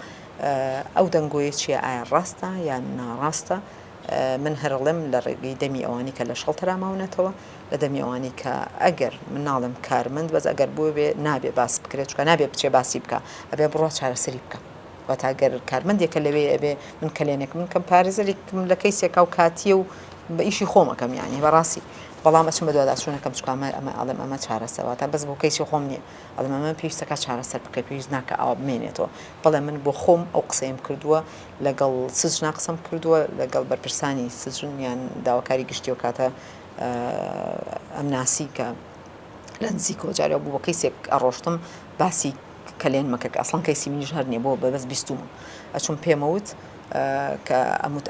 ئەو دەنگۆیە چیە ئایا ڕاستە یان ناڕاستە من هەرڵێم لە ڕێگەی دەمی ئەوانی کە لە شەڵتەرا ماونەتەوە لە دەمی ئەوانی کە ئەگەر من ناڵم کارمەند بەس ئەگەر بۆ بێ نابێ باس بکرێت چکە نابێ بچێ باسی بکە ئەبێ بڕۆ چارەسەری بکە واتاگەر کارمەندێکە لەوێ ئەبێ من کەلێنێک من کەم پارێزەرێکم لە کەیسێکا و کاتیە و بە ئیشی خۆمەکەم یانی بەڕاستی بەڵام ئەچم بە دوواداچوونەکەم چکامە ئەمە ئەڵێم ئەمە چارەسەوە تا بەس بۆ کەیسی خۆم نییە ئەڵێم ئەمە پێویستەکە چارەسەر بکە پێویست ناکە ئەوە بمێنێتەوە بەڵێ من بۆ خۆم ئەو قسەیم کردووە لەگەڵ سجنا قسەم کردووە لەگەڵ بەرپرسانی سجن یان داواکاری گشتی و کاتە ئەم ناسی کە لە نزیکەوە جارێ بوو بۆ کەیسێک ئەڕۆشتم باسی کەلێن مەکە ئەسڵان کەیسی منیش هەر نییە بۆ بەبەست بیستومە ئەچوم پێمەوت کە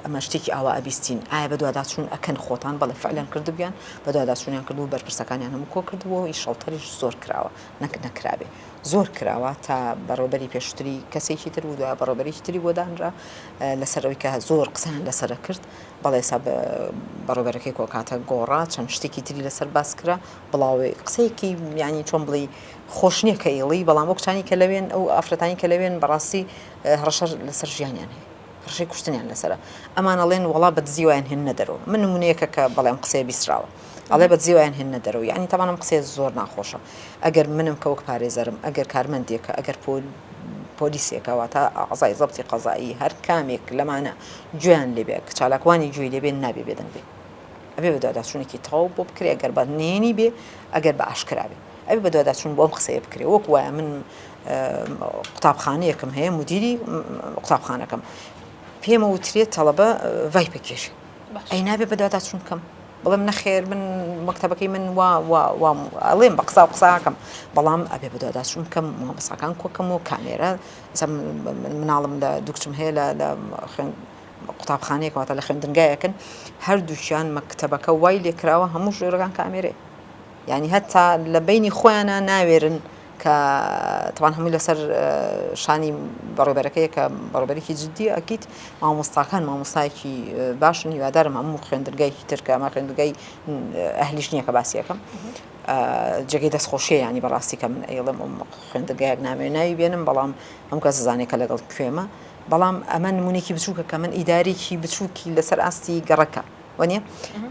ئەمە شتێکی ئاوا ئەبیستین ئایا بە دوواداچوون ئەکەن خۆتان بەڵێ فعلەن کردبیان بە دوواداچوونیان کردو و بەرپرسەکانیان هەموو کۆ کردبووە و ئیشەڵتەریش زۆر کراوە نەکرابێ زۆر کراوە تا بەڕێوەبەری پێشتری کەسێکی تر و دوای بەڕێوەبەرێکی تری بۆ دانرا لەسەرەوەی کە زۆر قسەیان لەسەرە کرد بەڵێ سا بەڕێوەبەرەکەی کۆکاتە گۆڕا چەند شتێکی تری لەسەر باس کرا بڵاوێ قسەیەکی یانی چۆن بڵێ خۆش نییە کە ئێڵی بەڵام وەک چانی کە لەوێن ئەو ئافرەتانی کە لەوێن بەڕاستی هەڕەشە لەسەر ژیانیان هەیە ڕشەی کوشتنیان لەسەرە ئەمانەڵێن وڵا بە دزیوایان هێنە دەرەوە من نمونەیەکە کە بەڵێم قسەیە بیستراوە ئەڵێ بە دزیوایان هێنە دەرەوە یعنی تەمانم قسەیە زۆر ناخۆشە ئەگەر منم کە وەک پارێزەرم ئەگەر کارمەندێکە ئەگەر پۆلیسێکەوە تا ئەعزای زەبتی قەزایی هەر کامێک لەمانە گوێیان لێبێ کە چالاکوانی گوێی لێبێن نابێ بێدەنگ بێ ئەبێ بە دوواداچوونێکی تەواو بۆ بکرێ ئەگەر بە نێنی بێ ئەگەر بە ئاشکرا بێ ئەوی بە دوواداچوون بۆ ئەم قسەیە بکرێ وەک وایە من قوتابخانەیەکم هەیە مدیری قوتابخانەکەم پێمە وترێت تەڵەبە ڤای پێکێشێ ئەی نابێ بە دوواداچوون بکەم بڵێم نەخێر من مەکتەبەکەی من ئەڵێم بە قسا و قساکەم بەڵام ئەبێ بە دوواداچوون بکەم مامۆستاکان کۆکەم و کامێرە مناڵم لە دووکچم هەیە لە قوتابخانەیەکەواتە لە خوێندنگایەکن هەردووچیان مەکتەبەکە وای لێکراوە هەموو ژێرەکان کامێرێ یعنی هەتا لە بینی خۆیانە ناوێرن کە تاوان هەمووی لەسەر شانی بەڕێبەرەکەی کە بەڕێبەرێکی جددی ئەکیت مامۆستاکان مامۆستایەکی باشن هیوادارم هەموو خوێندنگایکی ترکە ئەمە خوێندنگای ئەهلیش نییە کە باسیەکەم جێگەی دەستخۆشیە ینی بەڕاستی کە من ئەیڵم خوێندنگایەک ناوێناوی بێنم بەڵام هەموو کەس زانێکە لەگەڵ کوێمە بەڵام ئەمە نمونێکی بچووکە کە من ئیدارێکی بچووکی لەسەر ئاستی گەڕەکە وانە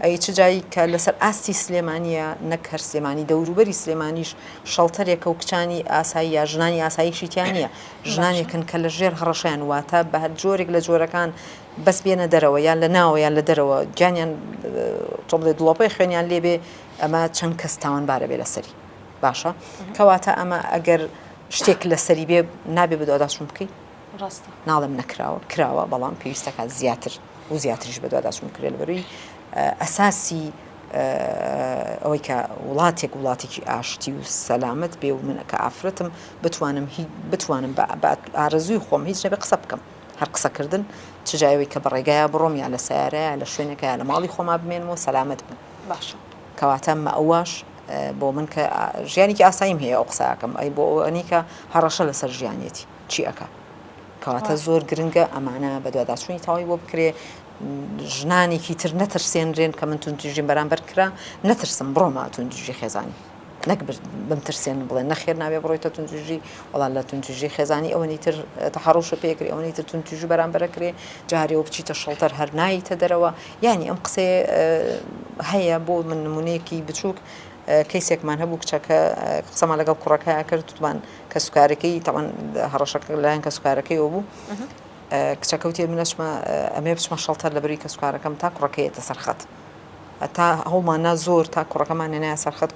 ئەی چ جایی کە لەسەر ئاستی سلێمانیە نەک هەر سلێمانی دەوروبەری سلێمانیش شەڵتەرێکە و کچانی ئاسایی یا ژنانی ئاساییشیتیانە ژنانێکن کە لە ژێر هەڕەشیان واتە بە هەر جۆرێک لە جۆرەکان بەس بێنە دەرەوە یان لە ناوە یان لە دەرەوە گیانیان تۆڵێ دڵۆپەی خوێنیان لێبێ ئەمە چەند کەس تاوانبارە بێ لەسەری باشە کەواتە ئەمە ئەگەر شتێک لەسەری بێ نابێ بە دوواداچوون بکەیت ناڵم نەکراوە کراوە بەڵام پێویستەکە زیاتر و زیاتریش بە دوواداچوون کرێ لەبەرووی ئەساسی ئەوەی کە وڵاتێک وڵاتێکی ئاشتی و سەلامت بێ و منە کە ئافرەتم بتوانم بە ئارەزووی خۆم هیچ نەبێ قسە بکەم هەر قسەکردن چ جایەوەی کە بەڕێگایە بڕۆم یا لە سیارەیە لە شوێنێکە یا لە ماڵی خۆما بمێنمەوە سەلامت بم باشە کەواتە مە ئەوواش بۆ من کە ژیانێکی ئاساییم هەیە ئەو قسەکەم ئەی بۆ ئەنی کە هەڕەشە لەسەر ژیانێتی چی ئەکە کەواتە زۆر گرنگە ئەمانە بە دوواداچوونی تەواوی بۆ بکرێ ژنانێکی تر نەترسێنرێن کە من تونتوژیم بەرامبەر کرا نەترسم بڕۆمە تونتوژی خێزانی نەک بمترسێن بڵێن نەخێر نابێ بڕۆیتە تونتوژی وەڵام لە تونتوژی خێزانی ئەوەی تر تەحەڕوشە پێکرێ ئەوەی تر تونتوژی بەرامبەرە کرێ جارێەوە بچیتە شەڵتەر هەر نایتە دەرەوە یعنی ئەم قسێ هەیە بۆ من نمونەیەکی بچووک کەیسێکمان هەبوو کچەکە قسەمان لەگەڵ کوڕەکەیە کرد توتمان کە سوکارەکەی تاوان هەڕەشەکە لایەن کە سوکارەکەیەوە بوو کچەکەوتی منەچمە ئەمێ بچمە شەڵتەر لە بەرووی کە سوکارەکەم تا کوڕەکەیەتە سەرخەت تا هەوڵمانە زۆر تا کوڕەکەمان نێنایە سەرخەت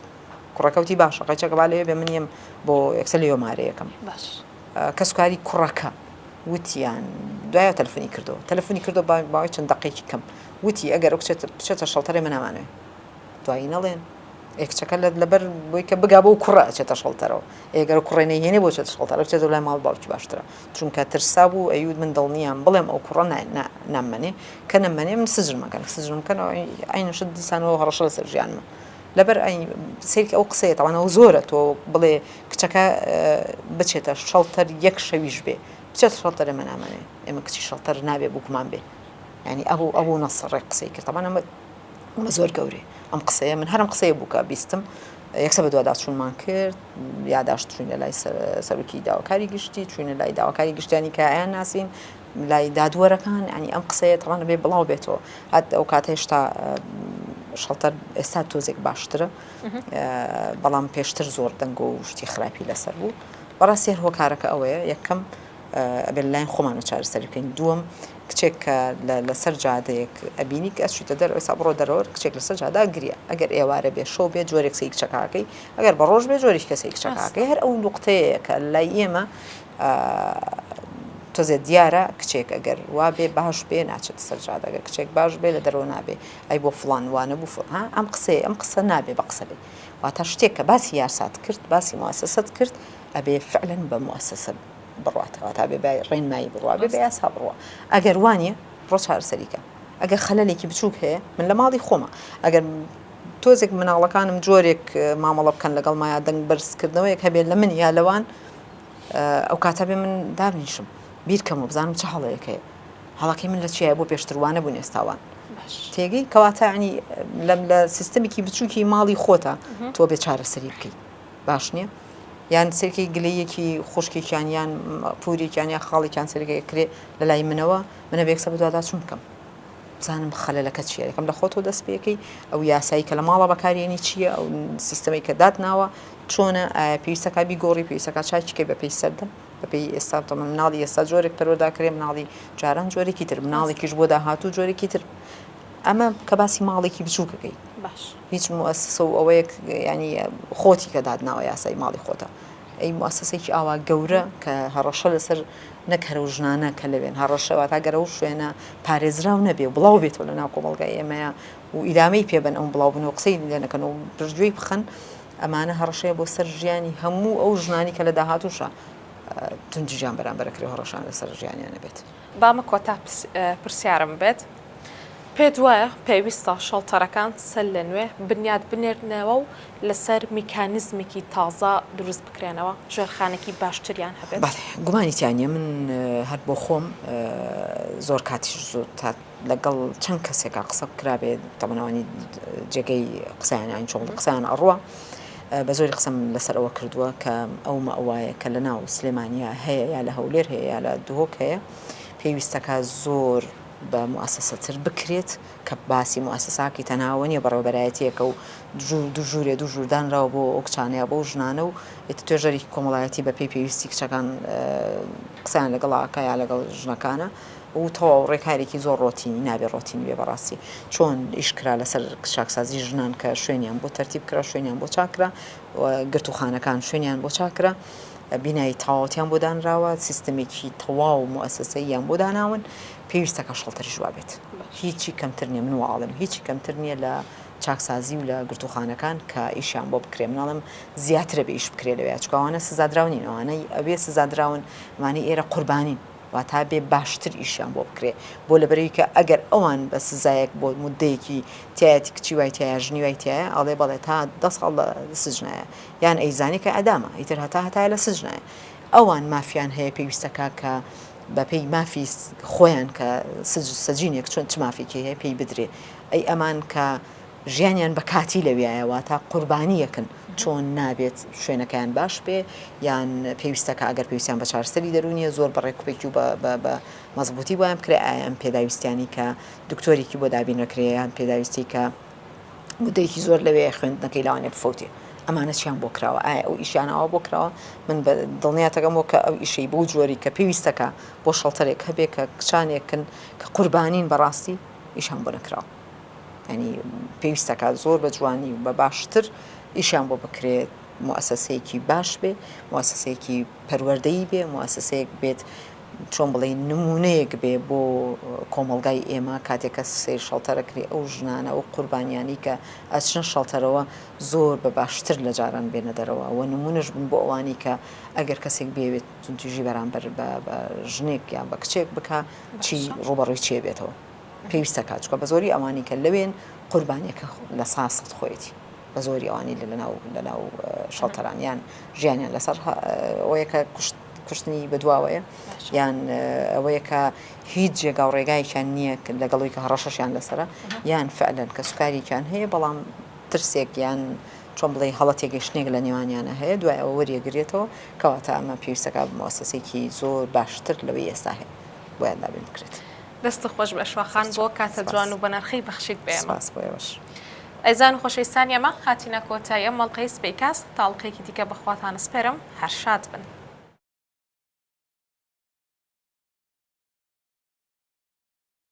کوڕەکەوتی باشە قەچەکە با لەوێ بێ منیم بۆ یەکسەر لێوەمارەیەکەم کە سوکاری کوڕەکە وتیان دوایە تەلەفۆنی کردو باوەی چەند دەقەیەکی کەم وتی ئەگەر بچێتە شەڵتەرێ من نامانوێ دوایی نەڵێن کچەکە لەبەر بۆی کە بگا بۆ کوڕە چێتە شەڵتەرەوە ئێگەر کوڕێنەی هێنێ بۆ چێتە شەڵتەرە بچێتە لای ماڵ باوکی باشترە چونکە ترسا بوو ئەیود من دڵنیام بڵێم ئەو کوڕە نامەنێ کە نەمەنێ من سزرمەکەنەوە ئاینشت دیسانەوە هەڕەشە لەسەر ژیانمە لەبەر سێرکی ئەو قسەیە تاوانەوە زۆرە تۆ بڵێ کچەکە بچێتە شەڵتەر یەک شەویش بێ بچێتە شەڵتەرە من نامەنێ ئێمە کچی شەڵتەر نابێ بووکمان بێ ینی ئەبوو نەسەڕێ قسەی کرد تاوان ئەمە زۆر گەورێ ئەم قسەیە من هەرم قسەیە بووکە بیستم یەکسە بە دوواداچوونمان کرد یاداشت چوینە لای سەرۆکی داواکاری گشتی چوینە لای داواکاری گشتیانی کە ئایان ناسین لای دادوەرەکان ینی ئەم قسەیە تەوانە بێ بڵاو بێتەوە هات ئەو کاتە هێشتا شەڵتەر ئێستا تۆزێک باشترە بەڵام پێشتر زۆر دەنگ و شتی خراپی لەسەر بوو بەڕاستی هەر هۆکارەکە ئەوەیە یەکەم ئەبێ لایەن خۆمانە چارەسەری بکەین دووەم کچێک کە لەسەر جادەیەک ئەبینی کە ئەچیتە دەرەوە ئێستا بڕۆ دەرەوە کچێک لەسەر جادا گریە ئەگەر ئێوارە بێ شەو بێ جۆرێک سەی کچەکەکەی ئەگەر بە ڕۆژ بێ جۆرێک کەسەی کچەکەکەی هەر ئەو نوقتەیە کە لای ئێمە تۆزێ دیارە کچێک ئەگەر وا بێ باش بێ ناچێت سەر جادەگە کچێک باش بێ لە دەرەوە نابێ ئەی بۆ فڵان وانە بوو ئەم قسە نابێ بە قسە بێ واتە شتێک کە باسی یاسات کرد باسی موسسەت کرد ئەبێ فعلەن بە موسسە بڕاتەوە تا بێ ڕێنمایی بڕوا بێ بە یاسا بڕوە ئەگەر وانە بڕۆ چارەسەریکە ئەگەر خەلەلێکی بچووک هەیە من لە ماڵی خۆمە ئەگەر تۆزێک مناڵەکانم جۆرێک مامەڵە بکەن لەگەڵ مایە دەنگ بەرزکردنەوەیەک هەبێت لە من یا لەوان ئەو کاتە بێ من دابنیشم بیرکەم و بزانم چه هەڵەیەکەیە هەڵەکەی من لە چیە بۆ پێشتروانە بوون ئێستاوان تێگەی کەواتە ینی لە سیستەمێکی بچووکی ماڵی خۆتە تۆ بێ چارەسەری بکەیت باش نییە یان سێرکی گلەیەکی خوشکێکیان یان پورێکیان یا خاڵێکیان سەرەکەی کرێ لە لای منەوە منە بێکسە بە دوواداچوون بکەم بزانم خەلەلەکە چیە یەکەم لە خۆتۆ دەست پێکەی ئەو یاسایی کە لە ماڵە بەکارێنی چییە ئەو سیستەمی کە داتناوە چۆنە پێویستەکە بیگۆڕی پێویستەکە چاچیکەی بە پێی سەردەم بەپێی ئێستا تۆمە مناڵی ئێستا جۆرێک پەرۆداکرێ مناڵی جاران جۆرێکی تر مناڵێکیش بۆ داهاتوو جۆرێکی تر ئەمە کە باسی ماڵێکی بچووکەکەی باش هیچ مؤسسە و ئەوەیەک ینی خۆتی کە دادناوە یاسای ماڵی خۆتە ئەی مؤسسەیەکی ئاوا گەورە کە هەڕەشە لەسەر نەکەرە و ژنانە کە لەوێن هەڕەشەوە تا گەرە و شوێنە پارێزراو نەبێ بڵاو بێتەوە لە ناو کۆمەڵگای ئێمەیە و ئیدامەی پێبن ئەو بڵاو بن و قسەی لێنەکەن و پشتگوێی بخەن ئەمانە هەڕەشەیە بۆ سەر ژیانی هەموو ئەو ژنانی کە لە داهاتووشە تونجیان بەرامبەرەکری هەڕەشان لەسەر ژیانیانە بێت بامە کۆتا پرسیارم بێت پێت وایە پێویستە شەڵتەرەکان سەر لە نوێ بنیاد بنێرنەوە و لەسەر میکانیزمێکی تازە دروست بکرێنەوە ژێرخانێکی باشتریان هەبێت گومانیتیانە من هەر بۆ خۆم زۆر کاتیش زۆر لەگەڵ چەند کەسێکا قسە کرابێت تەمەناوانی جێگەی قسەیان چۆڵ قسەیان ئەڕوە بە زۆری قسەم لەسەر ئەوە کردووە کە ئەومە ئەوایە کە لە ناو سلێمانیا هەیە یا لە هەولێر هەیە یا لە دوهۆک هەیە پێویستەکە زۆر بە مؤسسەتر بکرێت کە باسی مؤسساکی تەناوە نیە بەڕێوەبەرایەتیەکە و دوو ژووردانراوە بۆ ئەو کچانەیە بۆ ژنانە و توێژەری کۆمەڵایەتی بە پێی پێویستی کچەکان قسەیان لەگەڵاکە یا لەگەڵ ژنەکانە و تەواو ڕێکارێکی زۆر ڕۆتینی نابێ ڕۆتینی بێ بەڕاستی چۆن ئیشکرا لەسەر چاکسازی ژنان کە شوێنیان بۆ تەرتیب کرا شوێنیان بۆ چاکرا گرتوخانەکان شوێنیان بۆ چاکرا بینایی تەواوەتیان بۆ دانراوە سیستەمێکی تەواو مؤسسەییان بۆ داناون پێویستەکە شەڵتەریش وا بێت هیچی کەمتر نییە من واڵم هیچی کەمتر نییە لە چاکسازی و لە گرتوخانەکان کە ئیشیان بۆ بکرێ مناڵم زیاترە بە ئیش بکرێ لەوێ چکەوانە سزادراونین ئەوانەی ئەوێ سزادراون مانی ئێرە قوربانین وا تا بێ باشتر ئیشیان بۆ بکرێ بۆ لەبەرەوەی کە ئەگەر ئەوان بە سزایەک بۆ مدەیەکی تایەتی کچی وای تایە ژنی وای تایە ئەڵێ بەڵێ تا 10 ساڵ لە سجنایە یان ئەیزانی کە ئەدامە ئیتر هەتا لە سجنایە ئەوان مافیان هەیە پێویستەکە کە بەپێی مافی خۆیان کە سەجینێک چۆن چ مافێکی هەیە پێی بدرێ ئەی ئەمان کە ژیانیان بە کاتی لەویایەوە تا قوربانیەکەن چۆن نابێت شوێنەکەیان باش بێ یان پێویستەکە ئەگەر پێویستیان بە چارەسەری دەرونیە زۆر بەڕێکوپێکی و بە مەزبوطی بۆیان بکرێ ئەم پێداویستیانی کە دکتۆرێکی بۆ دابینەکرێ یان پێداویستی کە مدەیەکی زۆر لەوێ خوێندنەکەی لاوانێ بفەوتێ ئەمانە چیان بۆ کراوە ئایا ئەو ئیشیانەوە بۆ کراوە من بە دڵنیاتەکەمەوە کە ئەو ئیشەی بۆ جۆری کە پێویستەکە بۆ شەڵتەرێک هەبێ کە کچانێکن کە قوربانین بەڕاستی ئیشان بۆ نەکراوە ینی پێویستەکە زۆر بە جوانی و بە باشتر ئیشان بۆ بکرێت مؤسسەیەکی باش بێ مؤسسەیەکی پەروەردەیی بێ مؤسسەیەک بێت چۆن بڵێ نمونەیەک بێ بۆ کۆمەڵگای ئێمە کاتێکە سێ شەڵتەرەکری ئەو ژنانە ئەو قوربانیانی کە ئەچنە شەڵتەرەوە زۆر بە باشتر لە جاران بێنە دەرەوە و نمونەش بن بۆ ئەوانی کە ئەگەر کەسێک بێوێت تونتیژی بەرامبەر بە ژنێک یان بە کچێک بکە چی ڕوبەڕووی چێ بێتەوە پێویستە کاتچکە بە زۆری ئەوانی کە لەوێن قوربانیەکە لە ساست خۆیەتی بە زۆری ئەوانی لەناو شەڵتەرانیان ژیانیان لەسەر ئەوەیەکە کوشتنی بەدواوەیە یان ئەوەیە کە هیچ جێگا و ڕێگایکیان نییە لەگەڵی کە هەڕەشەشیان لەسرە یان فعلەن کە سوکاریکیان هەیە بەڵام ترسێک یان چۆن بڵێ هەڵەتێکی شتێک لە نێوانیانە هەیە دوای ئەوە وەریەگرێتەوە کەواتە ئەمە پێویستەکە مؤسسەیەکی زۆر باشتر لەوەی ئێستا هەیە بۆیان دابین بکرێت دەست خۆش بە شواخان بۆ کاتە جوان و بەنرخی بەخشیت بێمە بۆیەوەش ئەیزان و خۆشەویستان ئێمە هاتینە کۆتایی ئەم مەڵقەی سپەیکاست تاڵقەیەکی دیکە بەخواتان سپێرم هەر شاد بن.